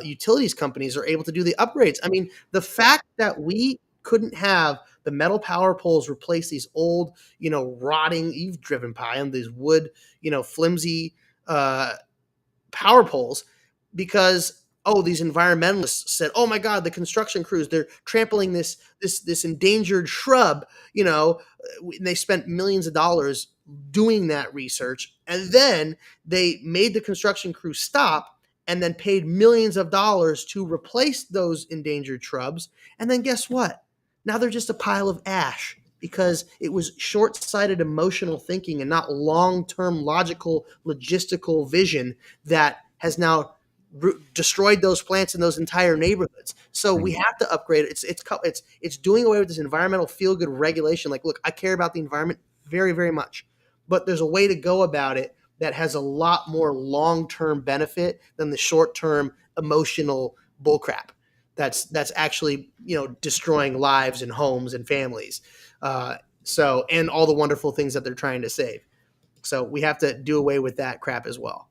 utilities companies are able to do the upgrades. I mean, the fact that we couldn't have the metal power poles replace these old, rotting, you've driven by them, these wood, flimsy power poles, because oh, these environmentalists said, oh my God, the construction crews, they're trampling this endangered shrub, and they spent millions of dollars doing that research. And then they made the construction crew stop and then paid millions of dollars to replace those endangered shrubs. And then guess what? Now they're just a pile of ash because it was short-sighted emotional thinking and not long-term logical logistical vision that has now destroyed those plants in those entire neighborhoods. So we have to upgrade it. It's doing away with this environmental feel-good regulation. Like, look, I care about the environment very, very much, but there's a way to go about it that has a lot more long-term benefit than the short-term emotional bullcrap that's actually destroying lives and homes and families. And all the wonderful things that they're trying to save. So we have to do away with that crap as well.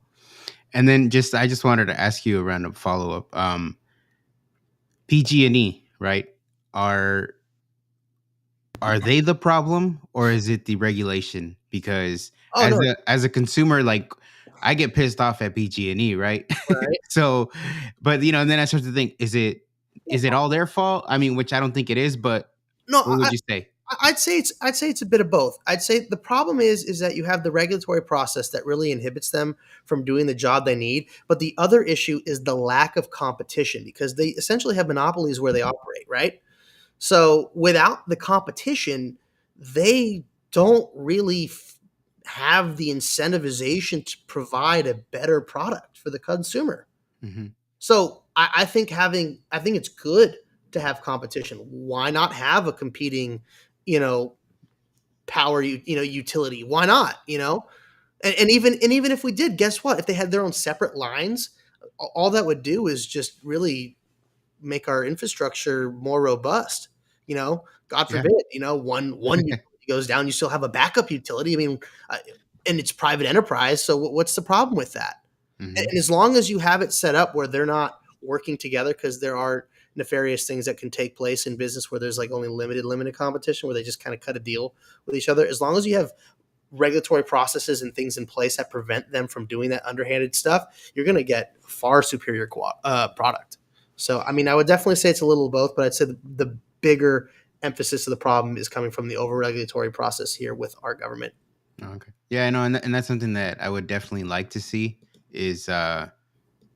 And then I just wanted to ask you a random follow up. PG&E, right? Are they the problem, or is it the regulation? Because as a consumer, like, I get pissed off at PG&E, right? Right. So, but and then I start to think, is it all their fault? I mean, which I don't think it is, but No, what would you say? I'd say it's a bit of both. I'd say the problem is that you have the regulatory process that really inhibits them from doing the job they need. But the other issue is the lack of competition, because they essentially have monopolies where they operate, right? So without the competition, they don't really have the incentivization to provide a better product for the consumer. Mm-hmm. So I think it's good to have competition. Why not have a competing, power, utility? Why not? And even if we did, guess what? If they had their own separate lines, all that would do is just really make our infrastructure more robust. God forbid, one utility goes down, you still have a backup utility. I mean, and it's private enterprise. So what's the problem with that? Mm-hmm. And as long as you have it set up where they're not working together, because there are nefarious things that can take place in business where there's like only limited competition, where they just kind of cut a deal with each other. As long as you have regulatory processes and things in place that prevent them from doing that underhanded stuff, you're going to get far superior product. So, I mean, I would definitely say it's a little of both, but I'd say the bigger emphasis of the problem is coming from the over-regulatory process here with our government. Okay. Yeah, I know, and that's something that I would definitely like to see is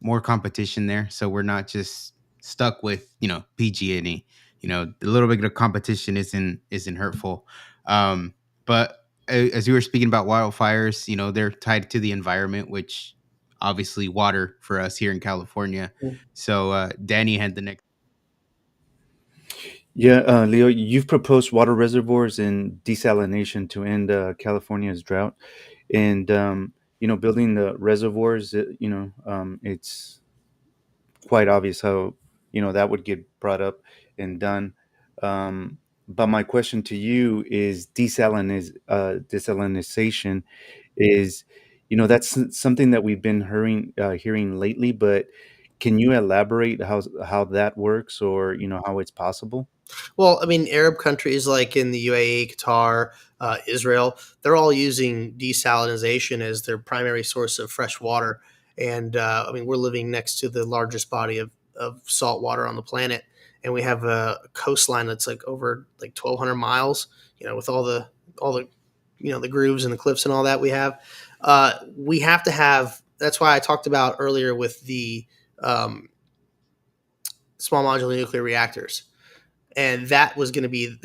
more competition there, so we're not just stuck with PG&E. A little bit of competition isn't hurtful. But as you were speaking about wildfires, they're tied to the environment, which obviously water for us here in California. So Danny had the next. Yeah, Leo, you've proposed water reservoirs and desalination to end California's drought, and building the reservoirs. It's quite obvious how that would get brought up and done. But my question to you is desalinization is, that's something that we've been hearing lately. But can you elaborate how that works, or how it's possible? Well, I mean, Arab countries like in the UAE, Qatar, Israel, they're all using desalination as their primary source of fresh water. And I mean, we're living next to the largest body of salt water on the planet. And we have a coastline that's like over like 1,200 miles, with all the, the grooves and the cliffs and all that we have. We have to have, that's why I talked about earlier with the small modular nuclear reactors. And that's going to be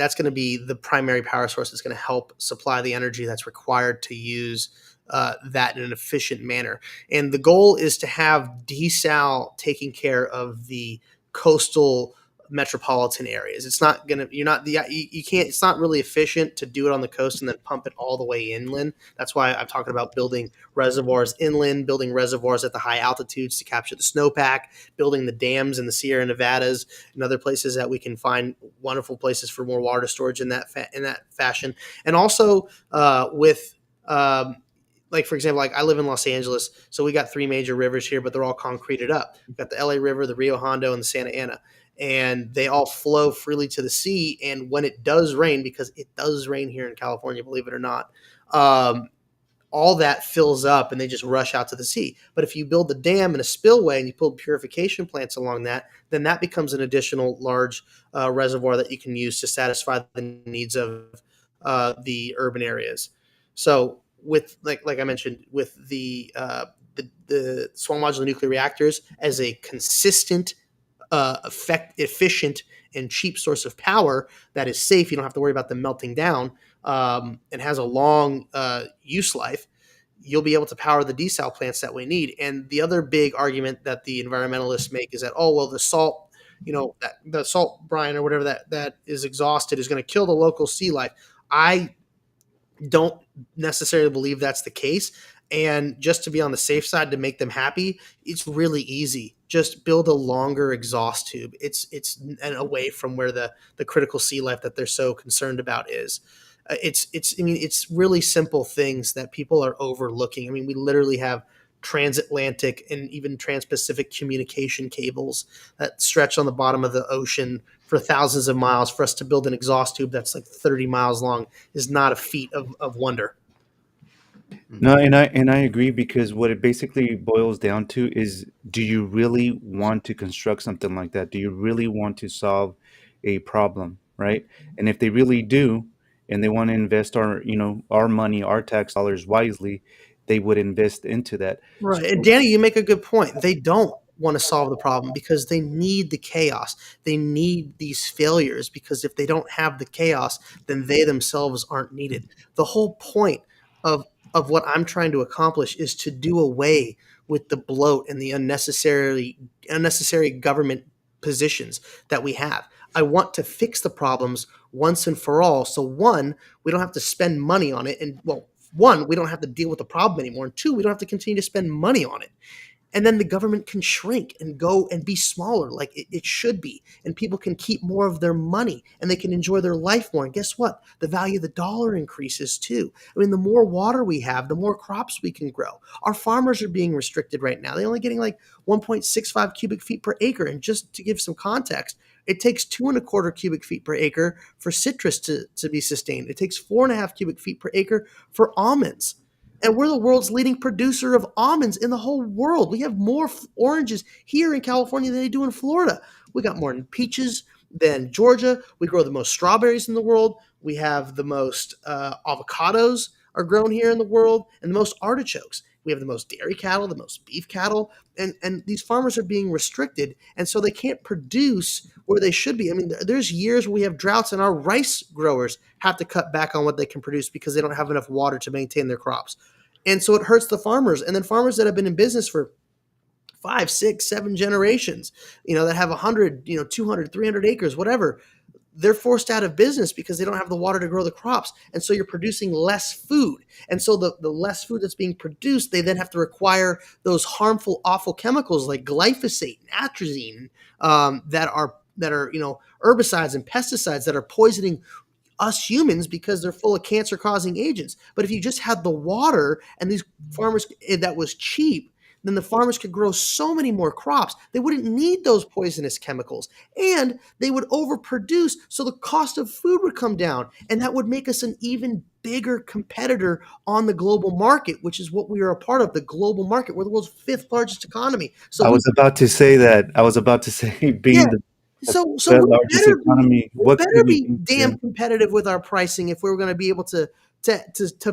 the primary power source that's going to help supply the energy that's required to use that in an efficient manner. And the goal is to have desal taking care of the coastal metropolitan areas. It's not going to, you can't, it's not really efficient to do it on the coast and then pump it all the way inland. That's why I'm talking about building reservoirs inland, building reservoirs at the high altitudes to capture the snowpack, building the dams in the Sierra Nevadas and other places that we can find wonderful places for more water storage in that fashion. And also like, for example, like I live in Los Angeles, so we got 3 major rivers here, but they're all concreted up. We've got the LA River, the Rio Hondo, and the Santa Ana. And they all flow freely to the sea. And when it does rain, because it does rain here in California, believe it or not, all that fills up and they just rush out to the sea. But if you build a dam and a spillway and you build purification plants along that, then that becomes an additional large reservoir that you can use to satisfy the needs of the urban areas. So with like I mentioned, with the small modular nuclear reactors as a consistent, efficient, and cheap source of power that is safe, you don't have to worry about them melting down, and has a long use life, you'll be able to power the desal plants that we need. And the other big argument that the environmentalists make is that, oh, well, the salt, the salt brine or whatever that is exhausted is going to kill the local sea life. I don't necessarily believe that's the case. And just to be on the safe side, to make them happy, it's really easy. Just build a longer exhaust tube. It's away from where the critical sea life that they're so concerned about is. It's really simple things that people are overlooking. I mean, we literally have transatlantic and even trans-Pacific communication cables that stretch on the bottom of the ocean for thousands of miles. For us to build an exhaust tube that's like 30 miles long is not a feat of wonder. No, and I agree, because what it basically boils down to is, do you really want to construct something like that? Do you really want to solve a problem, right? And if they really do, and they want to invest our money, our tax dollars wisely, they would invest into that. Right. And So Danny, you make a good point. They don't want to solve the problem because they need the chaos. They need these failures because if they don't have the chaos, then they themselves aren't needed. The whole point of what I'm trying to accomplish is to do away with the bloat and the unnecessary government positions that we have. I want to fix the problems once and for all. So one, we don't have to spend money on it. And well, one, we don't have to deal with the problem anymore. And two, we don't have to continue to spend money on it. And then the government can shrink and go and be smaller like it should be. And people can keep more of their money and they can enjoy their life more. And guess what? The value of the dollar increases too. I mean, the more water we have, the more crops we can grow. Our farmers are being restricted right now. They're only getting like 1.65 cubic feet per acre. And just to give some context, it takes 2.25 cubic feet per acre for citrus to be sustained. It takes 4.5 cubic feet per acre for almonds. And we're the world's leading producer of almonds in the whole world. We have more oranges here in California than they do in Florida. We got more peaches than Georgia. We grow the most strawberries in the world. We have the most avocados are grown here in the world, and the most artichokes. We have the most dairy cattle, the most beef cattle, and these farmers are being restricted, and so they can't produce where they should be. I mean, there's years where we have droughts, and our rice growers have to cut back on what they can produce because they don't have enough water to maintain their crops. And so it hurts the farmers. And then farmers that have been in business for 5, 6, 7 generations, that have 100, 200, 300 acres, whatever, they're forced out of business because they don't have the water to grow the crops. And so you're producing less food. And so the less food that's being produced, they then have to require those harmful, awful chemicals like glyphosate and atrazine, that are herbicides and pesticides that are poisoning us humans because they're full of cancer-causing agents. But if you just had the water and these farmers that was cheap, then the farmers could grow so many more crops. They wouldn't need those poisonous chemicals, and they would overproduce, so the cost of food would come down, and that would make us an even bigger competitor on the global market, which is what we are a part of, the global market. We're the world's 5th largest economy. So I was about to say that. I was about to say, being the So the we largest better economy, we what better could be we do? damn competitive with our pricing if we're going to be able to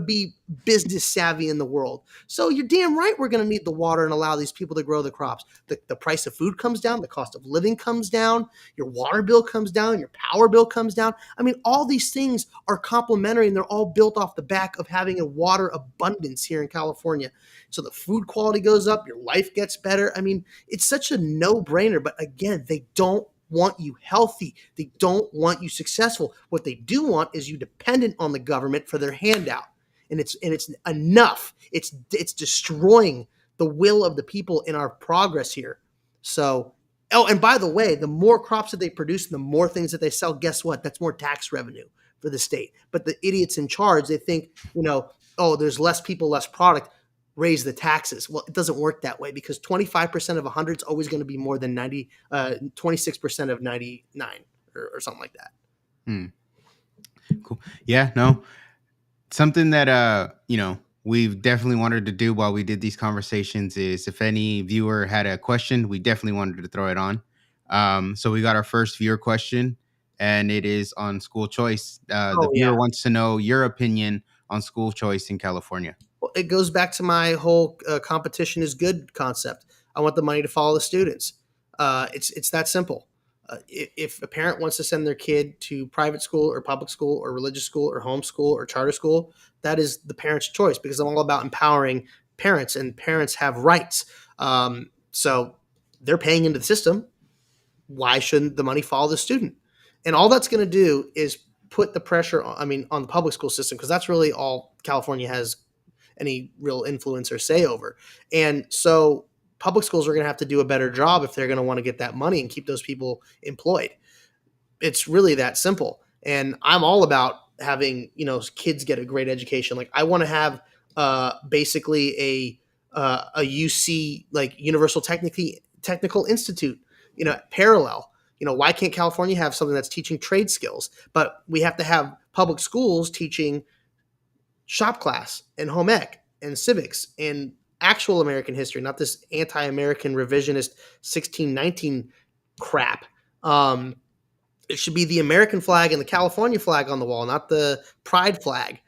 be business savvy in the world. So you're damn right we're going to need the water and allow these people to grow the crops. The price of food comes down, the cost of living comes down, your water bill comes down, your power bill comes down. I mean, all these things are complementary and they're all built off the back of having a water abundance here in California. So the food quality goes up, your life gets better. I mean, it's such a no-brainer, but again, they don't want you healthy. They don't want you successful. What they do want is you dependent on the government for their handout. And it's enough. It's destroying the will of the people in our progress here. So, and by the way, the more crops that they produce, the more things that they sell, guess what? That's more tax revenue for the state. But the idiots in charge, they think, there's less people, less product, raise the taxes. Well, it doesn't work that way because 25% of 100 is always going to be more than 26% of 99 or something like that. Cool. Yeah, no, something that, we've definitely wanted to do while we did these conversations is if any viewer had a question, we definitely wanted to throw it on. So we got our first viewer question, and it is on school choice. The Oh viewer yeah. wants to know your opinion on school choice in California. Well, it goes back to my whole competition is good concept. I want the money to follow the students. It's that simple. If a parent wants to send their kid to private school or public school or religious school or homeschool or charter school, that is the parent's choice, because I'm all about empowering parents, and parents have rights. So they're paying into the system. Why shouldn't the money follow the student? And all that's going to do is put the pressure on the public school system, because that's really all California has any real influence or say over. And so public schools are going to have to do a better job if they're going to want to get that money and keep those people employed. It's really that simple. And I'm all about having, kids get a great education. Like, I want to have basically a UC, like Universal Technical Institute, parallel. Why can't California have something that's teaching trade skills? But we have to have public schools teaching shop class and home ec and civics and actual American history, not this anti-American revisionist 1619 crap. It should be the American flag and the California flag on the wall, not the pride flag.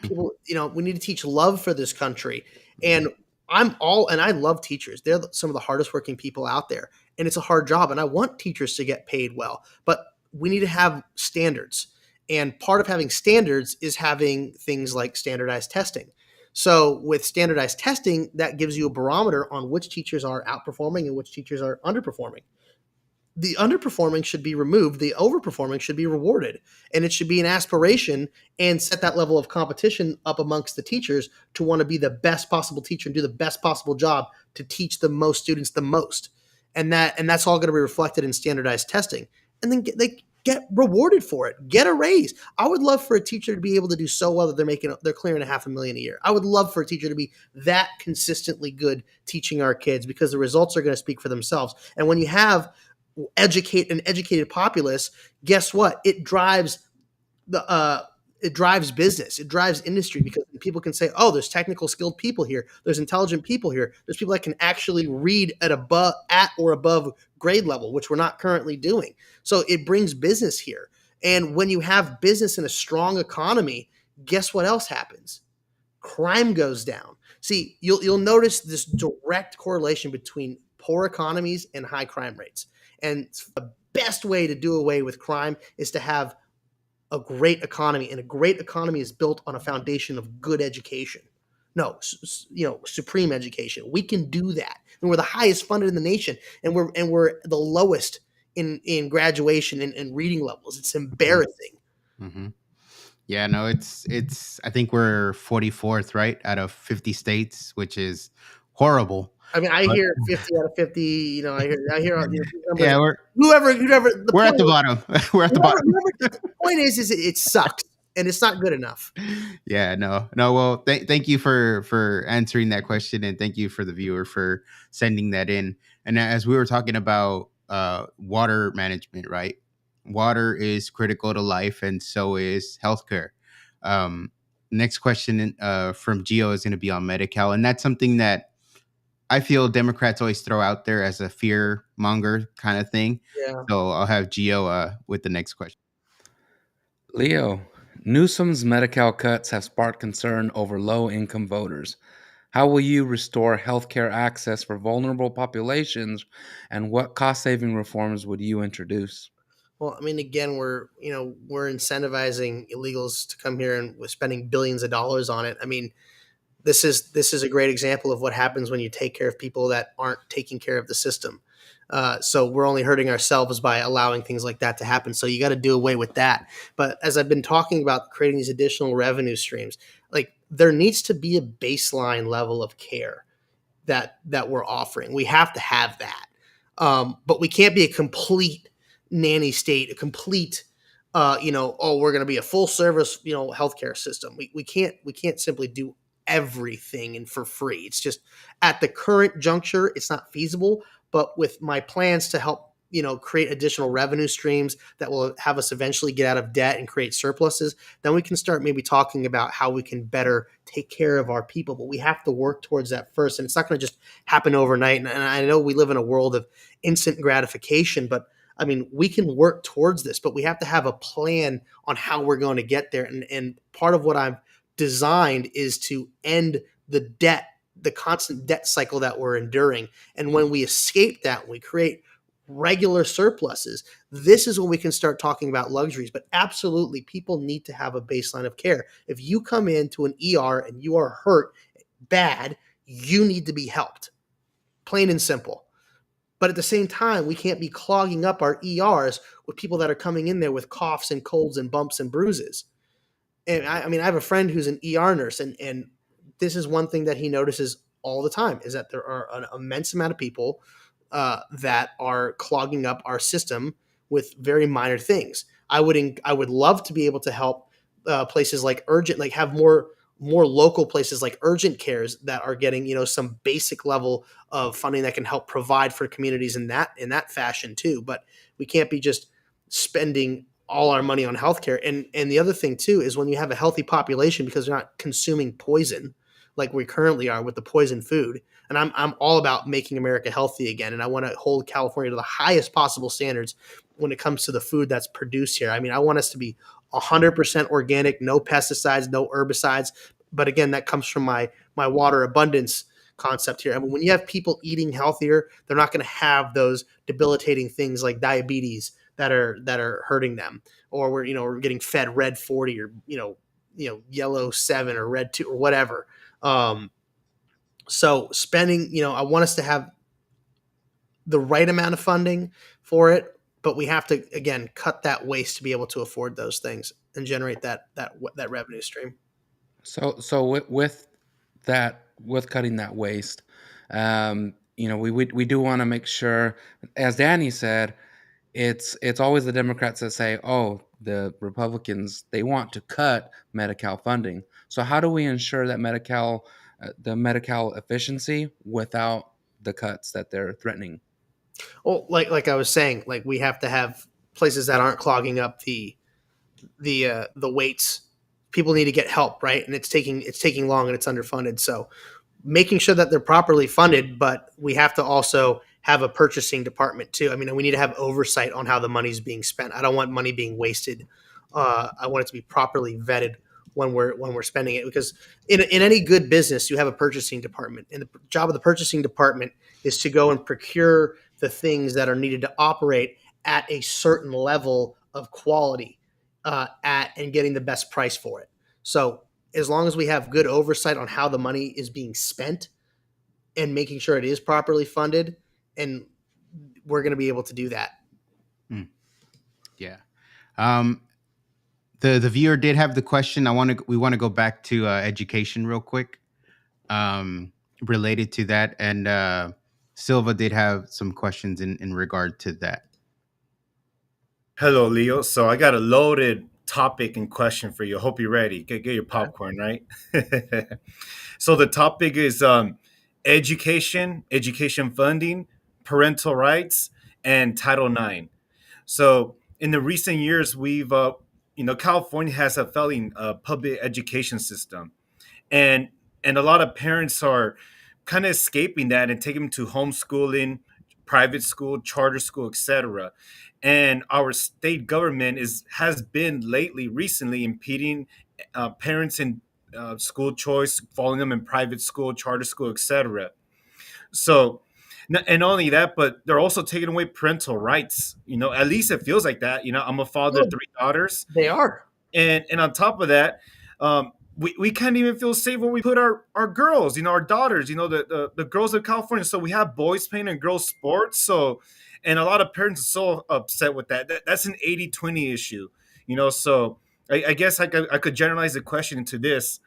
People, we need to teach love for this country. And I love teachers. They're some of the hardest working people out there. And it's a hard job. And I want teachers to get paid well, but we need to have standards. And part of having standards is having things like standardized testing. So with standardized testing, that gives you a barometer on which teachers are outperforming and which teachers are underperforming. The underperforming should be removed. The overperforming should be rewarded. And it should be an aspiration and set that level of competition up amongst the teachers to want to be the best possible teacher and do the best possible job to teach the most students the most. And that's all going to be reflected in standardized testing. And then they get rewarded for it. Get a raise. I would love for a teacher to be able to do so well that they're clearing $500,000 a year. I would love for a teacher to be that consistently good teaching our kids, because the results are going to speak for themselves. And when you have an educated populace, guess what? It drives business. It drives industry, because people can say, oh, there's technical skilled people here. There's intelligent people here. There's people that can actually read at or above grade level, which we're not currently doing. So it brings business here. And when you have business in a strong economy, guess what else happens? Crime goes down. See, you'll notice this direct correlation between poor economies and high crime rates. And the best way to do away with crime is to have a great economy, and a great economy is built on a foundation of good education. No, supreme education. We can do that, and we're the highest funded in the nation, and we're the lowest in graduation and reading levels. It's embarrassing. Mm-hmm. Yeah, no, it's. I think we're 44th, right, out of 50 states, which is horrible. I mean, I hear 50 out of 50. I hear numbers. Yeah, whoever. We're at the bottom. We're at the bottom. The point is it sucks, and it's not good enough. Yeah, no. Well, thank you for answering that question, and thank you for the viewer for sending that in. And as we were talking about water management, right? Water is critical to life, and so is healthcare. Next question from Gio is going to be on Medi-Cal, and that's something that I feel Democrats always throw out there as a fear monger kind of thing. Yeah. So I'll have Gio with the next question. Leo, Newsom's Medi-Cal cuts have sparked concern over low-income voters. How will you restore healthcare access for vulnerable populations, and what cost-saving reforms would you introduce? Well, I mean, again, we're incentivizing illegals to come here, and we're spending billions of dollars on it. I mean, this is a great example of what happens when you take care of people that aren't taking care of the system. So we're only hurting ourselves by allowing things like that to happen. So you got to do away with that. But as I've been talking about creating these additional revenue streams, like, there needs to be a baseline level of care that we're offering. We have to have that. But we can't be a complete nanny state, a complete we're going to be a full service, healthcare system. We can't simply do everything and for free. It's just, at the current juncture, it's not feasible. But with my plans to help create additional revenue streams that will have us eventually get out of debt and create surpluses, then we can start maybe talking about how we can better take care of our people. But we have to work towards that first. And it's not going to just happen overnight. And I know we live in a world of instant gratification, but I mean, we can work towards this, but we have to have a plan on how we're going to get there. And part of what I've designed is to end the constant debt cycle that we're enduring. And when we escape that, we create regular surpluses. This is when we can start talking about luxuries. But absolutely, people need to have a baseline of care. If you come into an ER and you are hurt bad, you need to be helped. Plain and simple. But at the same time, we can't be clogging up our ERs with people that are coming in there with coughs and colds and bumps and bruises. And I mean, I have a friend who's an ER nurse, and this is one thing that he notices all the time, is that there are an immense amount of people that are clogging up our system with very minor things. I would love to be able to help places like urgent, like have more local places like urgent cares that are getting some basic level of funding that can help provide for communities in that fashion too. But we can't be just spending all our money on healthcare. And the other thing too is when you have a healthy population, because they're not consuming poison like we currently are with the poison food. And I'm all about making America healthy again. And I want to hold California to the highest possible standards when it comes to the food that's produced here. I mean, I want us to be 100% organic, no pesticides, no herbicides. But again, that comes from my water abundance concept here. I mean, when you have people eating healthier, they're not going to have those debilitating things like diabetes that are hurting them, or we're getting fed red 40 or yellow 7 or red 2 or whatever. So spending, I want us to have the right amount of funding for it, but we have to, again, cut that waste to be able to afford those things and generate that revenue stream. So with that, with cutting that waste, we do want to make sure, as Danny said, it's always the Democrats that say, oh, the Republicans, they want to cut Medi-Cal funding. So how do we ensure that the Medi-Cal efficiency without the cuts that they're threatening? Well, like I was saying, like we have to have places that aren't clogging up the waits. People need to get help, right? And it's taking long and it's underfunded. So making sure that they're properly funded, but we have to also have a purchasing department too. I mean, we need to have oversight on how the money's being spent. I don't want money being wasted. I want it to be properly vetted when we're spending it, because in any good business, you have a purchasing department, and the job of the purchasing department is to go and procure the things that are needed to operate at a certain level of quality and getting the best price for it. So as long as we have good oversight on how the money is being spent and making sure it is properly funded, and we're going to be able to do that. Yeah. The viewer did have the question. We want to go back to education real quick, related to that, and Silva did have some questions in regard to that. Hello, Leo. So I got a loaded topic and question for you. Hope you're ready. Get your popcorn, right? So the topic is education funding, parental rights, and Title IX. So in the recent years, we've California has a failing public education system, and a lot of parents are kind of escaping that and taking them to homeschooling, private school, charter school, etc. And our state government has been recently impeding parents in school choice, following them in private school, charter school, etc. So, and not only that, but they're also taking away parental rights. At least it feels like that. I'm a father of 3 daughters. They are. And on top of that, we can't even feel safe when we put our girls, our daughters, the girls of California. So we have boys playing in girls sports. So, and a lot of parents are so upset with that. That's an 80-20 issue, so I guess I could generalize the question into this.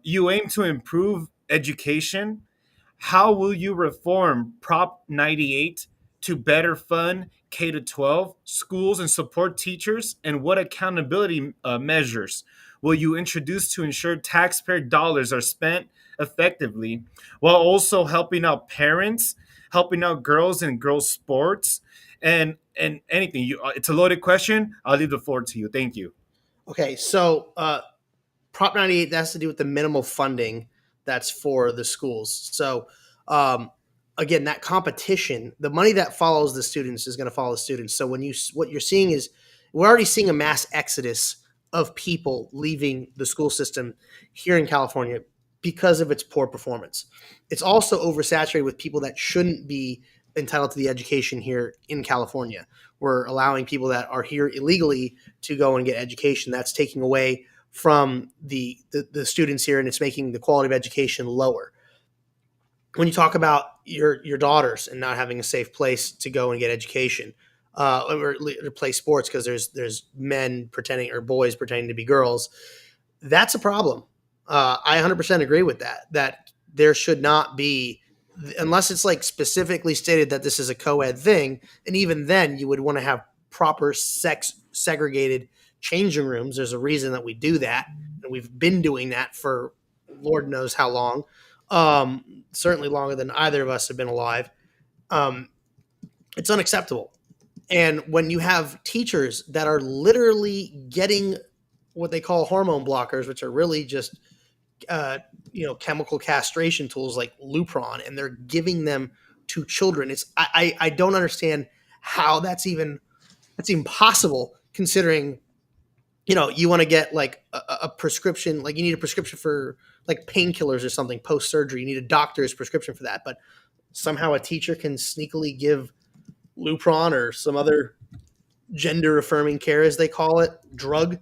You aim to improve education. How will you reform Prop 98 to better fund K-12 schools and support teachers? And what accountability measures will you introduce to ensure taxpayer dollars are spent effectively, while also helping out parents, helping out girls in girls sports, and anything. It's a loaded question. I'll leave the floor to you. Thank you. Okay, so Prop 98, that has to do with the minimal funding that's for the schools. So, um, again, that competition, the money that follows the students is going to follow the students. So what you're seeing is we're already seeing a mass exodus of people leaving the school system here in California because of its poor performance. It's also oversaturated with people that shouldn't be entitled to the education here in California. We're allowing people that are here illegally to go and get education. That's taking away from the students here, and it's making the quality of education lower. When you talk about your daughters and not having a safe place to go and get education, or play sports because there's men pretending or boys pretending to be girls, that's a problem. I 100% agree with that. That there should not be, unless it's like specifically stated that this is a co-ed thing, and even then you would want to have proper sex segregated changing rooms. There's a reason that we do that, and we've been doing that for Lord knows how long. Certainly longer than either of us have been alive. It's unacceptable. And when you have teachers that are literally getting what they call hormone blockers, which are really just chemical castration tools like Lupron, and they're giving them to children. I don't understand how that's even possible, considering you want to get like a prescription, like you need a prescription for like painkillers or something post surgery. You need a doctor's prescription for that, but somehow a teacher can sneakily give Lupron or some other gender affirming care, as they call it, drug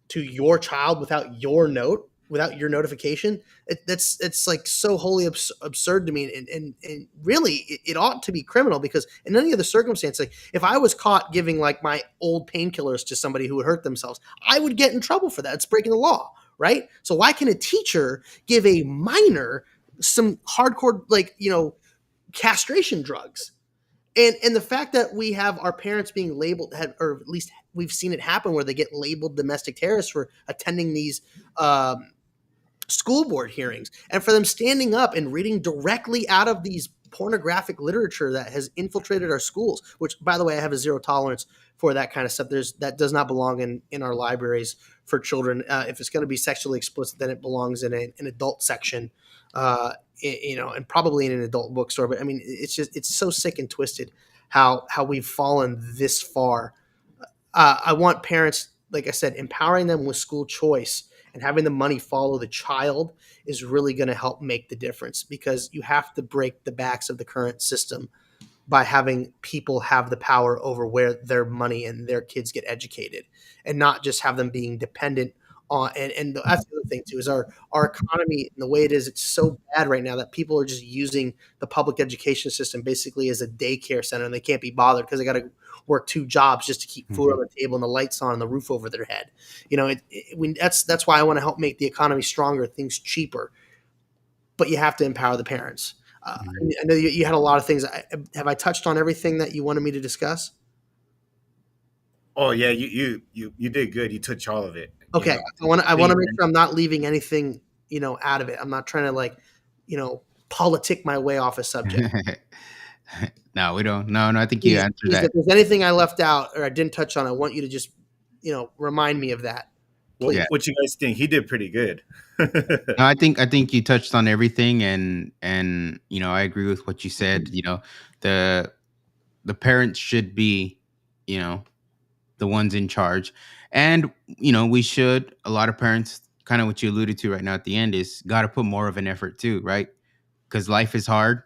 to your child without your notification. It's like so wholly absurd to me, and really it ought to be criminal, because in any other circumstance, like if I was caught giving like my old painkillers to somebody who would hurt themselves, I would get in trouble for that. It's breaking the law, right? So why can a teacher give a minor some hardcore castration drugs? And the fact that we have our parents being labeled, or at least we've seen it happen, where they get labeled domestic terrorists for attending these school board hearings, and for them standing up and reading directly out of these pornographic literature that has infiltrated our schools, which, by the way, I have a zero tolerance for that kind of stuff. That does not belong in our libraries for children. If it's going to be sexually explicit, then it belongs in an adult section, and probably in an adult bookstore. But I mean, it's so sick and twisted how we've fallen this far. I want parents, like I said, empowering them with school choice and having the money follow the child is really going to help make the difference, because you have to break the backs of the current system by having people have the power over where their money and their kids get educated, and not just have them being dependent on. And that's the other thing too, is our economy and the way it is. It's so bad right now that people are just using the public education system basically as a daycare center, and they can't be bothered because they got to work two jobs just to keep food on the table and the lights on and the roof over their head. That's why I want to help make the economy stronger, things cheaper, but you have to empower the parents. I know you had a lot of things. Have I touched on everything that you wanted me to discuss? Oh yeah, you did good. You touched all of it. Okay, I want to make sure I'm not leaving anything out of it. I'm not trying to politic my way off a subject. No, we don't. No, I think you answered that. If there's anything I left out or I didn't touch on, I want you to just remind me of that. What you guys think? He did pretty good. No, I think you touched on everything, and I agree with what you said. The parents should be the ones in charge, and we should. A lot of parents, kind of what you alluded to right now at the end, is got to put more of an effort too, right? Because life is hard.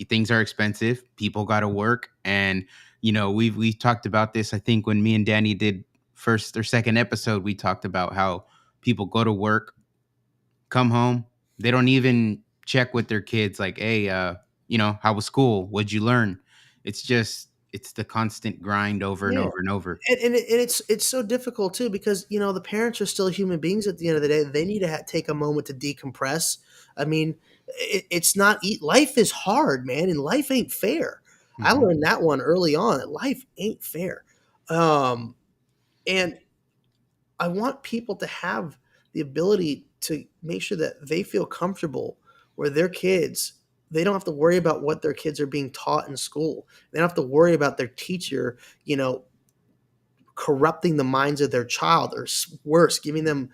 Things are expensive. People got to work, and we talked about this. I think when me and Danny did first or second episode, we talked about how people go to work, come home, they don't even check with their kids, like, hey, how was school? What'd you learn? It's the constant grind over and over and over. And it's so difficult too, because the parents are still human beings at the end of the day. They need to take a moment to decompress. I mean, it's not life is hard, man, and life ain't fair. I learned that one early on. That life ain't fair, and I want people to have the ability to make sure that they feel comfortable where their kids they don't have to worry about what their kids are being taught in school. They don't have to worry about their teacher, corrupting the minds of their child, or worse, giving them,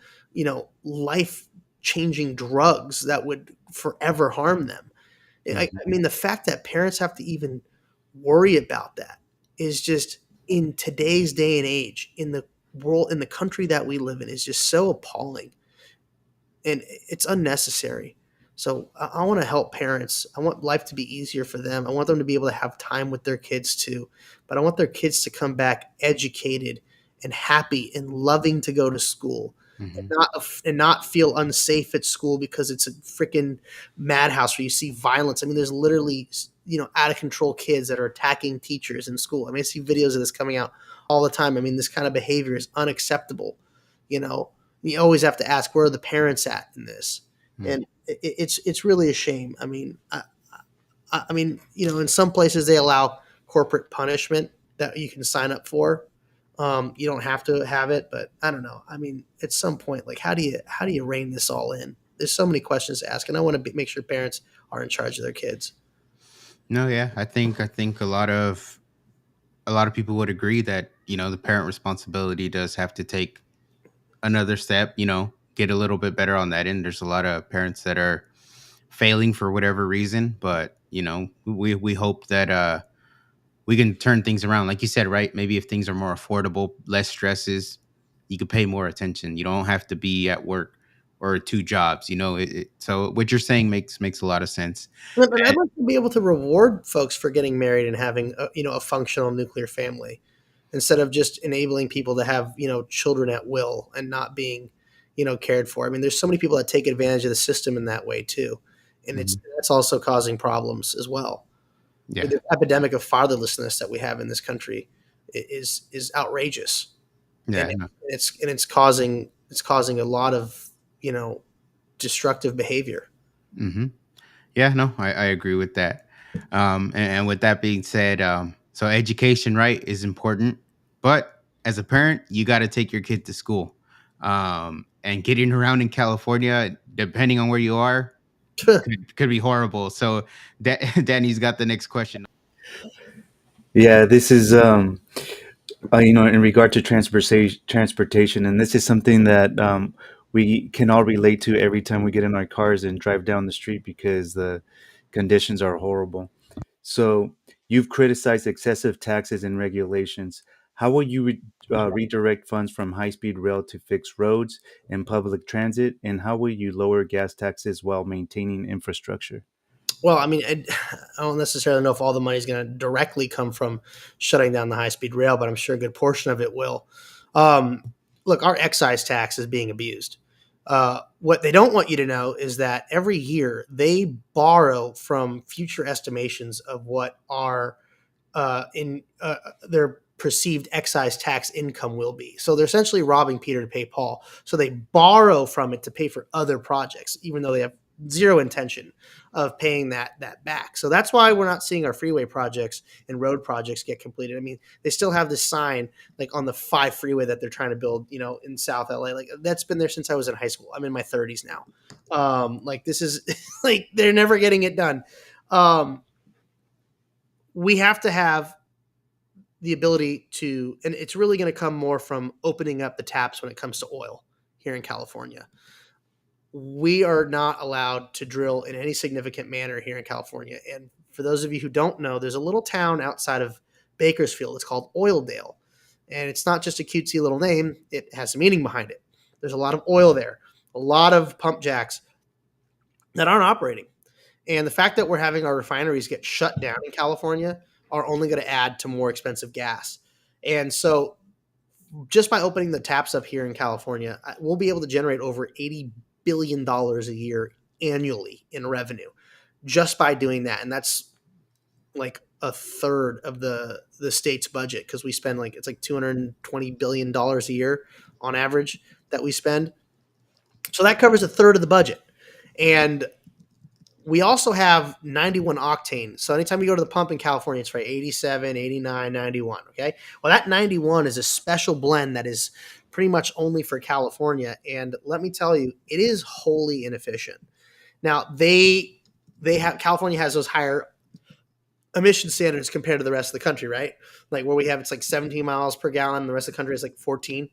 life changing drugs that would forever harm them. I mean, the fact that parents have to even worry about that is just, in today's day and age, in the world, in the country that we live in, is just so appalling, and it's unnecessary. So I want to help parents. I want life to be easier for them. I want them to be able to have time with their kids too, but I want their kids to come back educated and happy and loving to go to school, and not feel unsafe at school because it's a freaking madhouse where you see violence. I mean, there's literally, out of control kids that are attacking teachers in school. I mean, I see videos of this coming out all the time. I mean, this kind of behavior is unacceptable. You always have to ask, where are the parents at in this? And it's really a shame. I mean, I mean, in some places they allow corporate punishment that you can sign up for. You don't have to have it, but I don't know. I mean, at some point, like, how do you rein this all in? There's so many questions to ask, and I want to make sure parents are in charge of their kids. No, yeah, I think a lot of people would agree that the parent responsibility does have to take another step. Get a little bit better on that end. There's a lot of parents that are failing for whatever reason, but we hope that we can turn things around, like you said, right? Maybe if things are more affordable, less stresses, you could pay more attention. You don't have to be at work or 2 jobs. So what you're saying makes a lot of sense. But I'd like to be able to reward folks for getting married and having a functional nuclear family, instead of just enabling people to have children at will and not being cared for. I mean, there's so many people that take advantage of the system in that way too, and that's also causing problems as well. Yeah. The epidemic of fatherlessness that we have in this country is outrageous. Yeah, and no. it's causing a lot of destructive behavior. Yeah, no, I agree with that. And with that being said, so education, right, is important, but as a parent, you got to take your kid to school. And getting around in California, depending on where you are, could be horrible. So Danny's got the next question. Yeah, this is in regard to transportation, and this is something that we can all relate to every time we get in our cars and drive down the street, because the conditions are horrible. So you've criticized excessive taxes and regulations. How will you redirect funds from high-speed rail to fix roads and public transit, and how will you lower gas taxes while maintaining infrastructure? Well, I mean, I don't necessarily know if all the money is going to directly come from shutting down the high-speed rail, but I'm sure a good portion of it will. Look, our excise tax is being abused. What they don't want you to know is that every year they borrow from future estimations of what in their perceived excise tax income will be. So they're essentially robbing Peter to pay Paul. So they borrow from it to pay for other projects, even though they have zero intention of paying that back. So that's why we're not seeing our freeway projects and road projects get completed. I mean, they still have this sign like on the 5 freeway that they're trying to build, in South LA. Like, that's been there since I was in high school. I'm in my 30s now. Like, this is like, they're never getting it done. We have to have the ability to, and it's really going to come more from opening up the taps when it comes to oil here in California. We are not allowed to drill in any significant manner here in California. And for those of you who don't know, there's a little town outside of Bakersfield. It's called Oildale. And it's not just a cutesy little name. It has a meaning behind it. There's a lot of oil there, a lot of pump jacks that aren't operating. And the fact that we're having our refineries get shut down in California are only going to add to more expensive gas. And so just by opening the taps up here in California, we'll be able to generate over $80 billion a year annually in revenue just by doing that. And that's like a third of the state's budget, because we spend it's like $220 billion a year on average that we spend. So that covers a third of the budget. And we also have 91 octane. So anytime you go to the pump in California, it's right 87, 89, 91. Okay. Well, that 91 is a special blend that is pretty much only for California. And let me tell you, it is wholly inefficient. Now, they California has those higher emission standards compared to the rest of the country, right? Like where we have, it's like 17 miles per gallon. The rest of the country is like 14,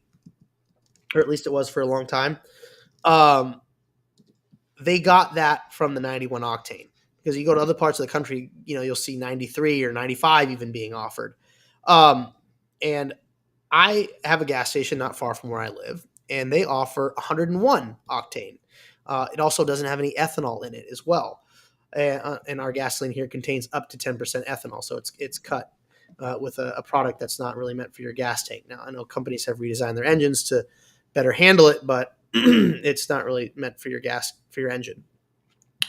or at least it was for a long time. They got that from the 91 octane, because you go to other parts of the country, you'll see 93 or 95 even being offered. And I have a gas station not far from where I live, and they offer 101 octane. It also doesn't have any ethanol in it as well. And our gasoline here contains up to 10% ethanol, so it's cut with a product that's not really meant for your gas tank. Now, I know companies have redesigned their engines to better handle it, but it's not really meant for your engine.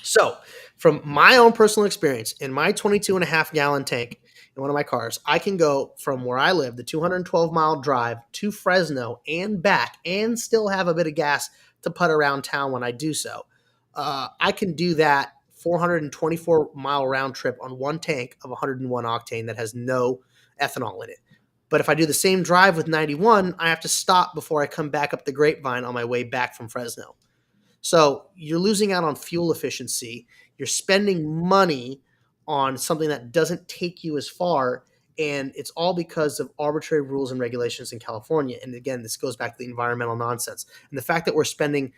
So, from my own personal experience, in my 22.5-gallon tank in one of my cars, I can go from where I live, the 212-mile drive to Fresno and back, and still have a bit of gas to put around town when I do so. I can do that 424-mile round trip on one tank of 101 octane that has no ethanol in it. But if I do the same drive with 91, I have to stop before I come back up the Grapevine on my way back from Fresno. So you're losing out on fuel efficiency. You're spending money on something that doesn't take you as far. And it's all because of arbitrary rules and regulations in California. And again, this goes back to the environmental nonsense. And the fact that we're spending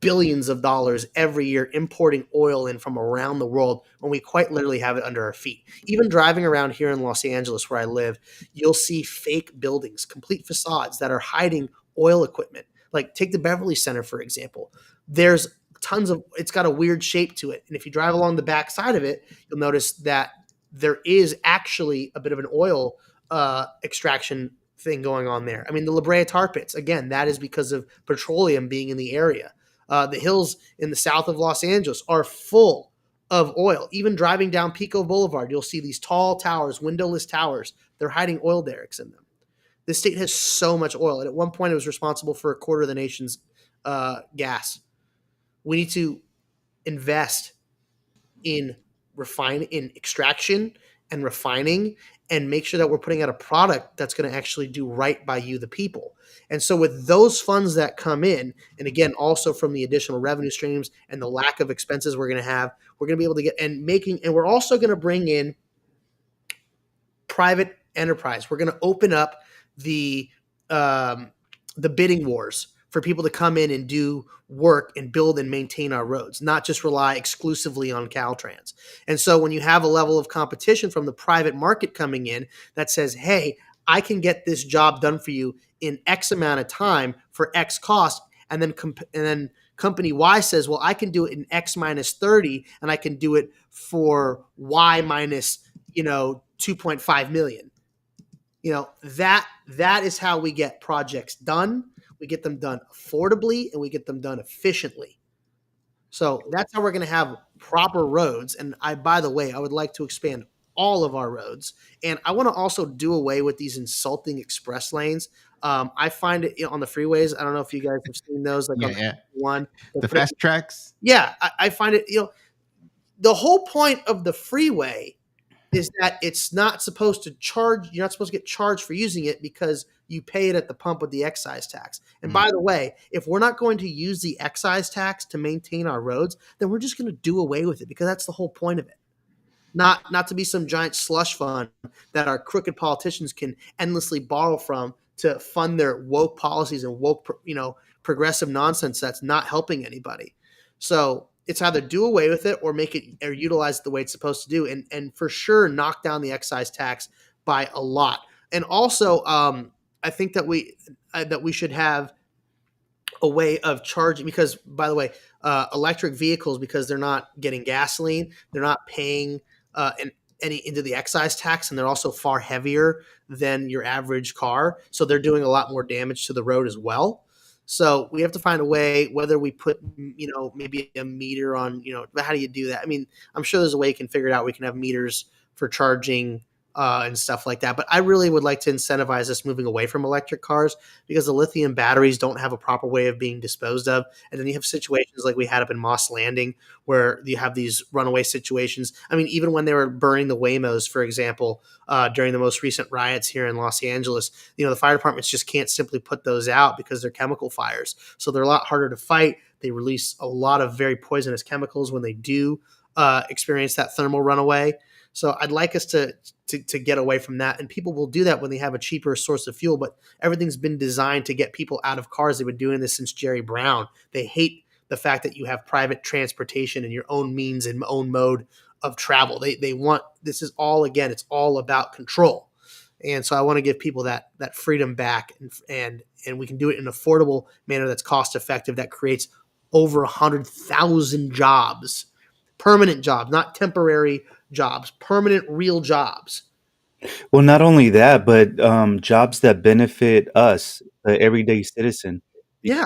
billions of dollars every year importing oil in from around the world when we quite literally have it under our feet. Even driving around here in Los Angeles where I live, you'll see fake buildings, complete facades that are hiding oil equipment. Like take the Beverly Center, for example. There's it's got a weird shape to it. And if you drive along the back side of it, you'll notice that there is actually a bit of an oil extraction thing going on there. I mean, the La Brea tar pits, again, that is because of petroleum being in the area. The hills in the south of Los Angeles are full of oil. Even driving down Pico Boulevard, you'll see these tall towers, windowless towers. They're hiding oil derricks in them. This state has so much oil. And at one point, it was responsible for a quarter of the nation's gas. We need to invest in extraction and refining, and make sure that we're putting out a product that's going to actually do right by you, the people. And so with those funds that come in, and again, also from the additional revenue streams and the lack of expenses we're going to have, we're going to be able to get and we're also going to bring in private enterprise. We're going to open up the bidding wars for people to come in and do work and build and maintain our roads, not just rely exclusively on Caltrans. And so when you have a level of competition from the private market coming in that says, hey, I can get this job done for you in X amount of time for X cost, and then company Y says, well, I can do it in X minus 30, and I can do it for Y minus 2.5 million. That is how we get projects done. We get them done affordably, and we get them done efficiently. So that's how we're going to have proper roads. And by the way, I would like to expand all of our roads. And I want to also do away with these insulting express lanes. I find it on the freeways. I don't know if you guys have seen those. One, the fast tracks. Yeah, I find it, the whole point of the freeway is that it's not supposed to charge. You're not supposed to get charged for using it because you pay it at the pump with the excise tax. And by the way, if we're not going to use the excise tax to maintain our roads, then we're just going to do away with it, because that's the whole point of it. Not to be some giant slush fund that our crooked politicians can endlessly borrow from to fund their woke policies and woke, progressive nonsense that's not helping anybody. So it's either do away with it or make it or utilize it the way it's supposed to do, and for sure knock down the excise tax by a lot. And also, I think that we should have a way of charging, because, by the way, electric vehicles, because they're not getting gasoline, they're not paying any into the excise tax, and they're also far heavier than your average car, so they're doing a lot more damage to the road as well. So we have to find a way, whether we put, maybe a meter on, how do you do that? I mean, I'm sure there's a way you can figure it out. We can have meters for charging and stuff like that. But I really would like to incentivize us moving away from electric cars, because the lithium batteries don't have a proper way of being disposed of. And then you have situations like we had up in Moss Landing, where you have these runaway situations. I mean, even when they were burning the Waymos, for example, during the most recent riots here in Los Angeles, the fire departments just can't simply put those out because they're chemical fires. So they're a lot harder to fight. They release a lot of very poisonous chemicals when they do. experience that thermal runaway. So I'd like us to get away from that, and people will do that when they have a cheaper source of fuel. But everything's been designed to get people out of cars. They've been doing this since Jerry Brown. They hate the fact that you have private transportation and your own means and own mode of travel. They want, this is all, again, it's all about control. And so I want to give people that freedom back, and we can do it in an affordable manner that's cost effective, that creates over 100,000 jobs, permanent jobs, not temporary jobs, permanent real jobs. Well, not only that, but jobs that benefit us, the everyday citizen. Yeah.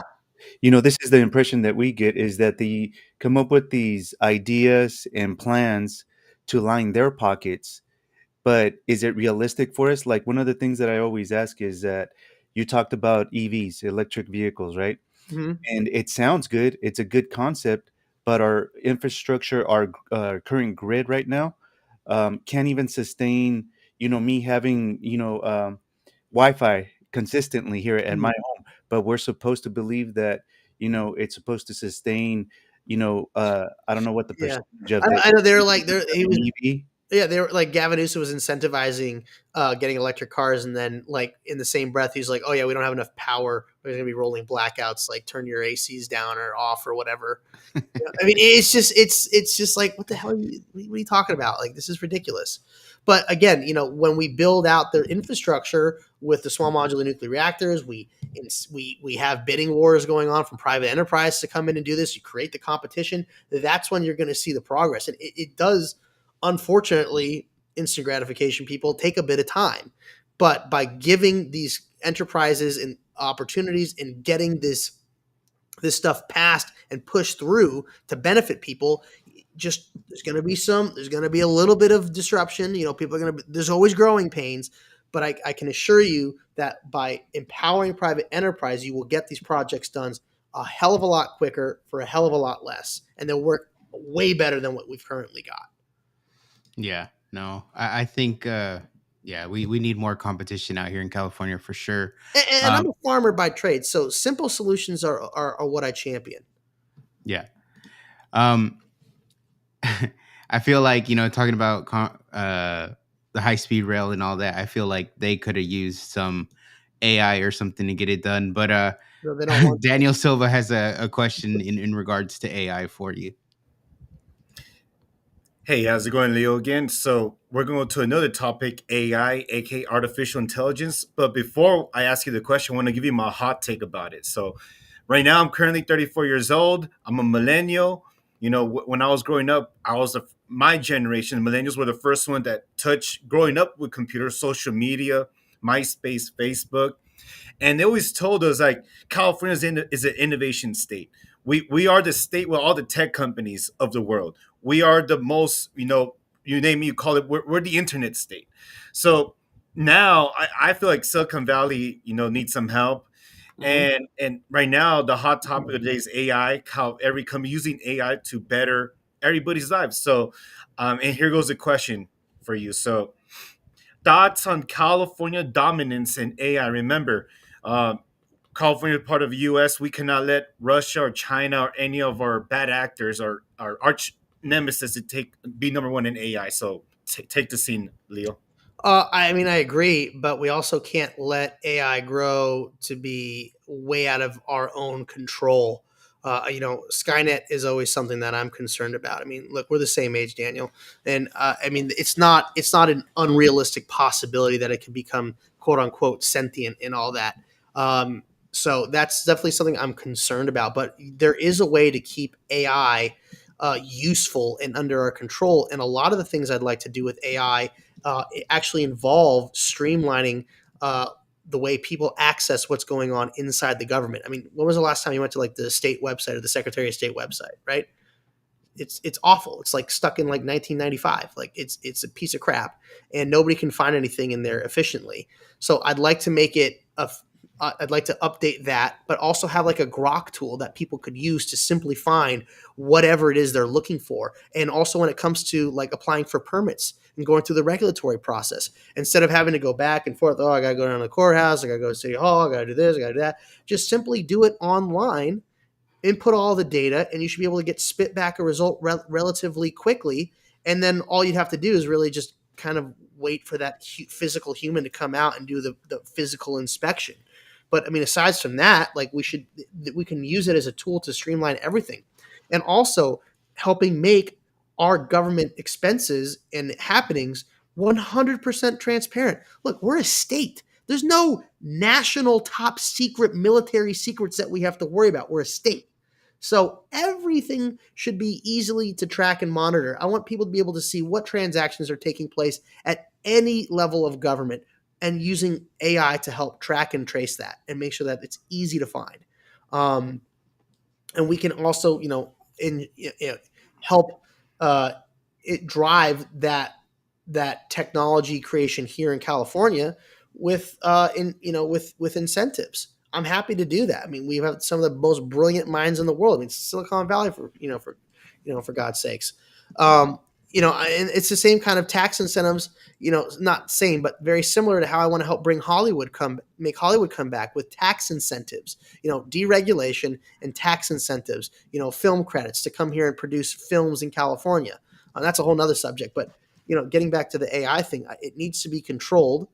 This is the impression that we get, is that they come up with these ideas and plans to line their pockets. But is it realistic for us? Like, one of the things that I always ask is that you talked about EVs, electric vehicles, right? Mm-hmm. And it sounds good. It's a good concept, but our infrastructure, our current grid right now, can't even sustain, me having, Wi-Fi consistently here at my home. But we're supposed to believe that, it's supposed to sustain, I don't know what the Yeah. percentage of the I know they're like, he was, EV. yeah, they were like, Gavin Newsom was incentivizing getting electric cars, and then like in the same breath, he's like, "Oh yeah, we don't have enough power. There's gonna be rolling blackouts. Like turn your ACs down or off or whatever." I mean, it's just like, what the hell? What are you talking about? Like, this is ridiculous. But again, when we build out the infrastructure with the small modular nuclear reactors, we have bidding wars going on from private enterprise to come in and do this. You create the competition. That's when you're going to see the progress, and it does. Unfortunately, instant gratification people take a bit of time, but by giving these enterprises and opportunities and getting this stuff passed and pushed through to benefit people, just there's going to be a little bit of disruption. People are going to, there's always growing pains, but I can assure you that by empowering private enterprise, you will get these projects done a hell of a lot quicker for a hell of a lot less, and they'll work way better than what we've currently got. Yeah, no, I think, we need more competition out here in California for sure. And I'm a farmer by trade, so simple solutions are what I champion. Yeah. I feel like, talking about the high speed rail and all that, I feel like they could have used some AI or something to get it done. But No, they don't want Daniel Silva has a question in regards to AI for you. Hey, how's it going, Leo? Again, so we're going to go to another topic, AI, aka artificial intelligence. But before I ask you the question, I want to give you my hot take about it. So, right now, I'm currently 34 years old. I'm a millennial. When I was growing up, my generation, millennials were the first one that touched growing up with computers, social media, MySpace, Facebook. And they always told us, like, California is an innovation state. We are the state with all the tech companies of the world. We are the most, you name it, you call it, we're the internet state. So now I feel like Silicon Valley, needs some help. And right now, the hot topic of the day is AI, how every company using AI to better everybody's lives. So, and here goes the question for you. So, thoughts on California dominance in AI? Remember, California is part of the U.S. We cannot let Russia or China or any of our bad actors or our arch nemesis to be number one in AI. So take the scene, Leo. I mean, I agree, but we also can't let AI grow to be way out of our own control. Skynet is always something that I'm concerned about. I mean, look, we're the same age, Daniel, and I mean, it's not an unrealistic possibility that it can become quote unquote sentient and all that. So that's definitely something I'm concerned about. But there is a way to keep AI useful and under our control, and a lot of the things I'd like to do with AI actually involve streamlining the way people access what's going on inside the government. I mean, when was the last time you went to like the state website or the Secretary of State website, right? It's awful. It's like stuck in like 1995. Like it's a piece of crap, and nobody can find anything in there efficiently. So I'd like to make it I'd like to update that, but also have like a grok tool that people could use to simply find whatever it is they're looking for. And also when it comes to like applying for permits and going through the regulatory process, instead of having to go back and forth, I got to go down to the courthouse, I got to go to City Hall, I got to do this, I got to do that. Just simply do it online input all the data, and you should be able to get spit back a result relatively quickly. And then all you'd have to do is really just kind of wait for that physical human to come out and do the physical inspection. But I mean, aside from that, like we can use it as a tool to streamline everything, and also helping make our government expenses and happenings 100% transparent. Look, we're a state. There's no national top secret military secrets that we have to worry about. We're a state. So everything should be easily to track and monitor. I want people to be able to see what transactions are taking place at any level of government, and using AI to help track and trace that and make sure that it's easy to find. And we can also, help it drive that technology creation here in California with incentives. I'm happy to do that. I mean, we have some of the most brilliant minds in the world. I mean, Silicon Valley for God's sakes. And it's the same kind of tax incentives, not same, but very similar to how I want to help make Hollywood come back with tax incentives, deregulation and tax incentives, film credits to come here and produce films in California. That's a whole nother subject, but, getting back to the AI thing, it needs to be controlled.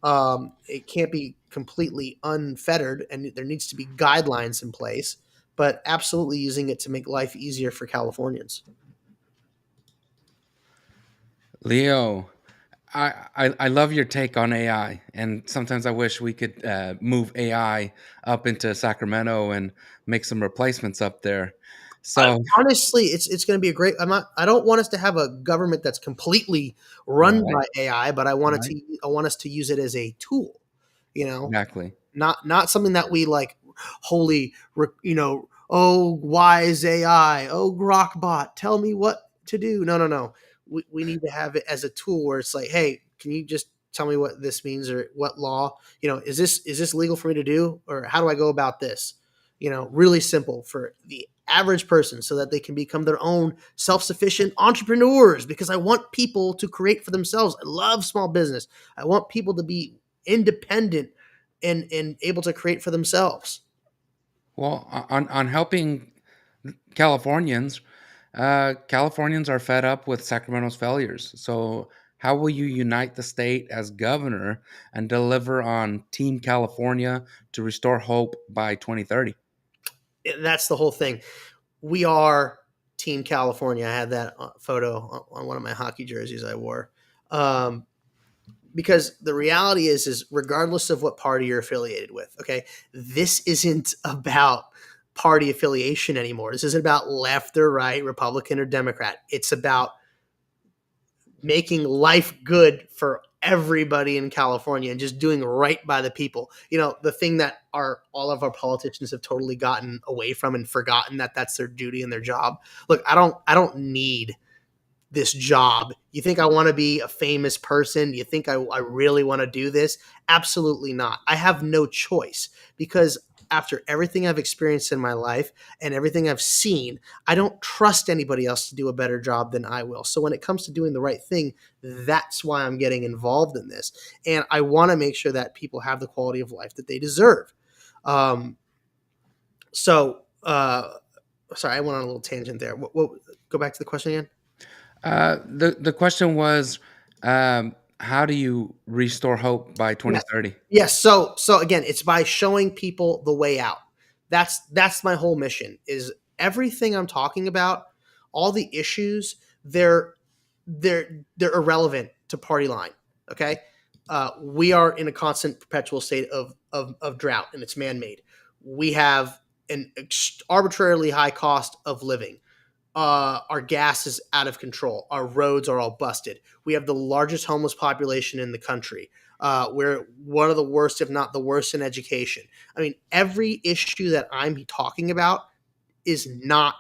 It can't be completely unfettered, and there needs to be guidelines in place, but absolutely using it to make life easier for Californians. Leo, I love your take on AI, and sometimes I wish we could move AI up into Sacramento and make some replacements up there. So honestly, it's going to be a great. I don't want us to have a government that's completely run by AI, but I want us to use it as a tool. Exactly. Not something that we like wholly. Oh, wise AI. Oh, Grokbot, tell me what to do. No. We need to have it as a tool where it's like, hey, can you just tell me what this means, or what law? Is this legal for me to do, or how do I go about this? Really simple for the average person, so that they can become their own self-sufficient entrepreneurs, because I want people to create for themselves. I love small business. I want people to be independent and able to create for themselves. Well, on helping Californians, Californians are fed up with Sacramento's failures. So how will you unite the state as governor and deliver on Team California to restore hope by 2030? That's the whole thing. We are Team California. I had that photo on one of my hockey jerseys I wore. Because the reality is regardless of what party you're affiliated with, okay, this isn't about party affiliation anymore. This isn't about left or right, Republican or Democrat. It's about making life good for everybody in California and just doing right by the people. The thing that all of our politicians have totally gotten away from and forgotten that that's their duty and their job. Look, I don't need this job. You think I want to be a famous person? You think I really want to do this? Absolutely not. I have no choice, because after everything I've experienced in my life and everything I've seen, I don't trust anybody else to do a better job than I will. So when it comes to doing the right thing, that's why I'm getting involved in this. And I want to make sure that people have the quality of life that they deserve. Sorry, I went on a little tangent there. Go back to the question again. The question was, how do you restore hope by 2030? Yes. So again, it's by showing people the way out. That's my whole mission. Is everything I'm talking about, all the issues, they're irrelevant to party line. Okay. We are in a constant perpetual state of drought, and it's man-made. We have an arbitrarily high cost of living. Our gas is out of control. Our roads are all busted. We have the largest homeless population in the country. We're one of the worst, if not the worst, in education. I mean, every issue that I'm talking about is not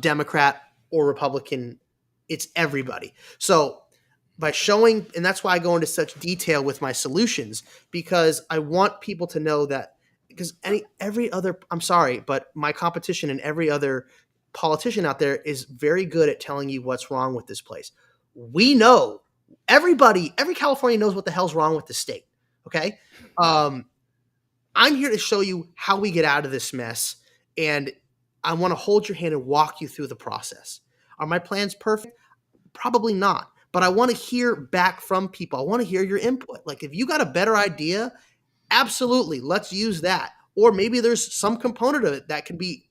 Democrat or Republican. It's everybody. So by showing, and that's why I go into such detail with my solutions, because I want people to know that, because every other, I'm sorry, but my competition and every other politician out there is very good at telling you what's wrong with this place. We know, every California knows what the hell's wrong with the state. Okay. I'm here to show you how we get out of this mess and I want to hold your hand and walk you through the process. Are my plans perfect? Probably not. But I want to hear back from people. I want to hear your input. Like if you got a better idea, absolutely, let's use that. Or maybe there's some component of it that can be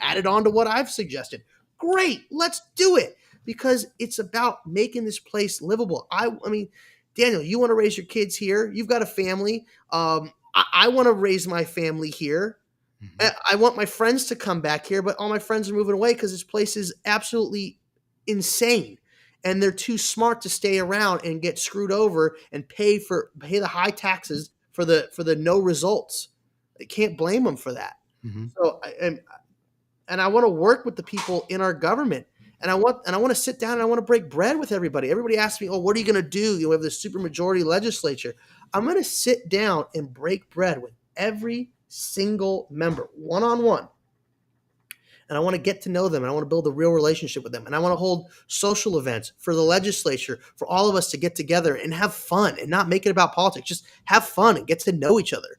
added on to what I've suggested. Great, let's do it, because it's about making this place livable. I mean, Daniel, you want to raise your kids here. You've got a family. I want to raise my family here. I want my friends to come back here, but all my friends are moving away because this place is absolutely insane. And they're too smart to stay around and get screwed over and pay the high taxes for the no results. I can't blame them for that. Mhm. So and I want to work with the people in our government. And I want to sit down and I want to break bread with everybody. Everybody asks me, "Oh, what are you going to do? You have this supermajority legislature." I'm going to sit down and break bread with every single member, one-on-one. And I want to get to know them, and I want to build a real relationship with them. And I want to hold social events for the legislature, for all of us to get together and have fun and not make it about politics. Just have fun and get to know each other,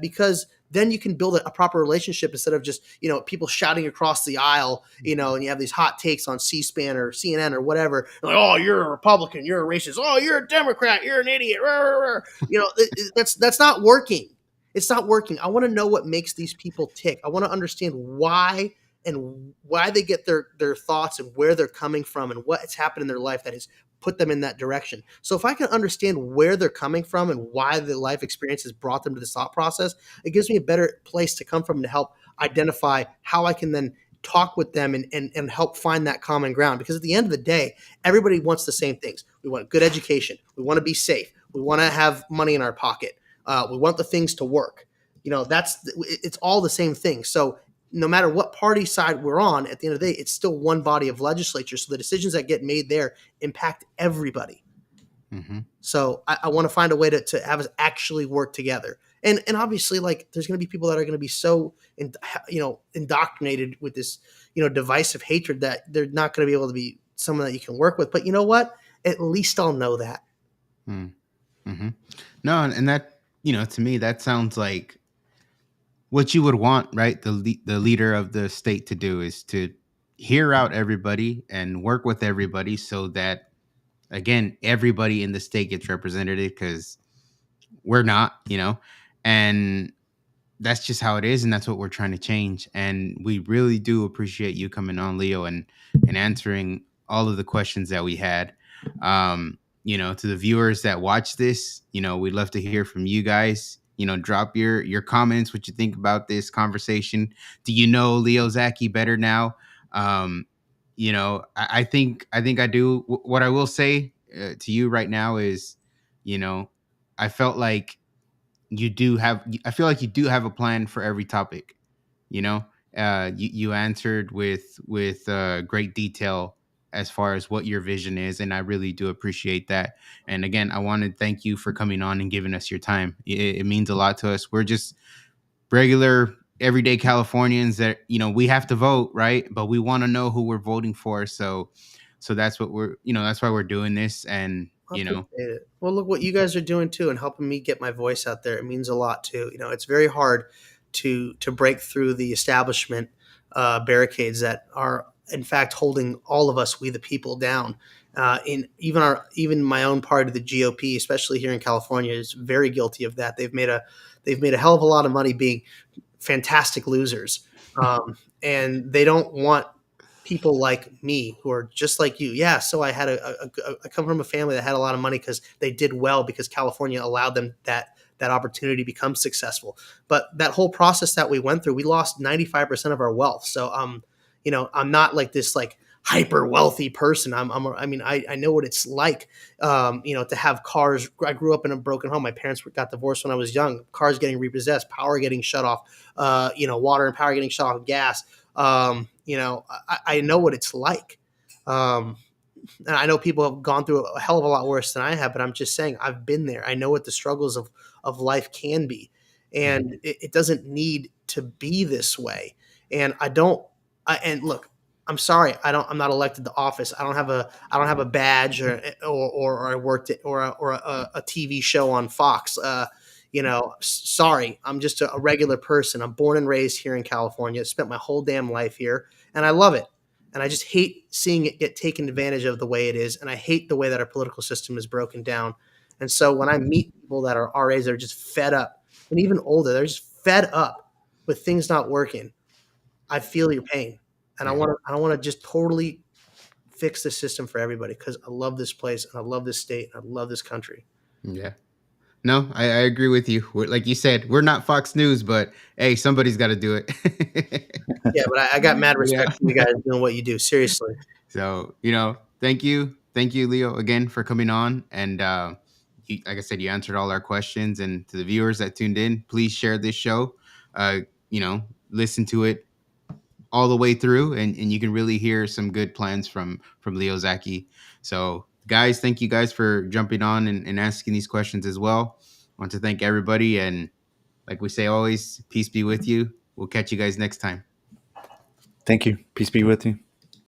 because then you can build a proper relationship instead of just, people shouting across the aisle, and you have these hot takes on C-SPAN or CNN or whatever. Like, oh, you're a Republican, you're a racist. Oh, you're a Democrat, you're an idiot. That's not working. It's not working. I want to know what makes these people tick. I want to understand why they get their thoughts and where they're coming from and what's happened in their life that has put them in that direction. So if I can understand where they're coming from and why the life experience has brought them to this thought process, it gives me a better place to come from to help identify how I can then talk with them and help find that common ground. Because at the end of the day, everybody wants the same things. We want good education. We want to be safe. We want to have money in our pocket. We want the things to work. It's all the same thing. So no matter what party side we're on, at the end of the day, it's still one body of legislature. So the decisions that get made there impact everybody. Mm-hmm. So I want to find a way to have us actually work together. And obviously, like, there's going to be people that are going to be so, indoctrinated with this, divisive hatred that they're not going to be able to be someone that you can work with. But you know what? At least I'll know that. Mm-hmm. No, and that, to me, that sounds like what you would want, right? The leader of the state to do is to hear out everybody and work with everybody so that, again, everybody in the state gets represented, because we're not, and that's just how it is. And that's what we're trying to change. And we really do appreciate you coming on, Leo, and answering all of the questions that we had. To the viewers that watch this, we'd love to hear from you guys. Drop your comments, what you think about this conversation. Do you know Leo Zacky better now? I think I do. What I will say to you right now is, I felt like I feel like you do have a plan for every topic. You answered with great detail as far as what your vision is, and I really do appreciate that. And again, I want to thank you for coming on and giving us your time. It means a lot to us. We're just regular everyday Californians that, we have to vote, right? But we want to know who we're voting for. So that's what that's why we're doing this. And I appreciate it. Well, look what you guys are doing too, and helping me get my voice out there. It means a lot too. It's very hard to break through the establishment barricades that are, in fact, holding all of us, we the people, down. In even my own part of the GOP, especially here in California, is very guilty of that. They've made a hell of a lot of money being fantastic losers, and they don't want people like me who are just like you. Yeah, so I had I come from a family that had a lot of money because they did well because California allowed them that opportunity to become successful. But that whole process that we went through, we lost 95% of our wealth. So I'm not like this like hyper wealthy person. I know what it's like, to have cars. I grew up in a broken home. My parents got divorced when I was young. Cars getting repossessed, power getting shut off, water and power getting shut off, gas. I know what it's like. And I know people have gone through a hell of a lot worse than I have, but I'm just saying I've been there. I know what the struggles of life can be, and it doesn't need to be this way. And and look, I'm sorry, I'm not elected to office. I don't have a badge or I worked at, or a TV show on Fox. Sorry, I'm just a regular person. I'm born and raised here in California, spent my whole damn life here, and I love it. And I just hate seeing it get taken advantage of the way it is. And I hate the way that our political system is broken down. And so when I meet people that are our age, they're just fed up, and even older, they're just fed up with things not working. I feel your pain, and I want to just totally fix the system for everybody, because I love this place and I love this state and I love this country. Yeah. No, I agree with you. Like you said, we're not Fox News, but hey, somebody's got to do it. Yeah, but I got mad respect for you guys doing what you do. Seriously. So, thank you, Leo, again for coming on. And like I said, you answered all our questions. And to the viewers that tuned in, please share this show. Listen to it all the way through, and you can really hear some good plans from Leo Zacky. So guys, thank you guys for jumping on and asking these questions as well. I want to thank everybody, and like we say always, peace be with you. We'll catch you guys next time. Thank you. Peace be with you.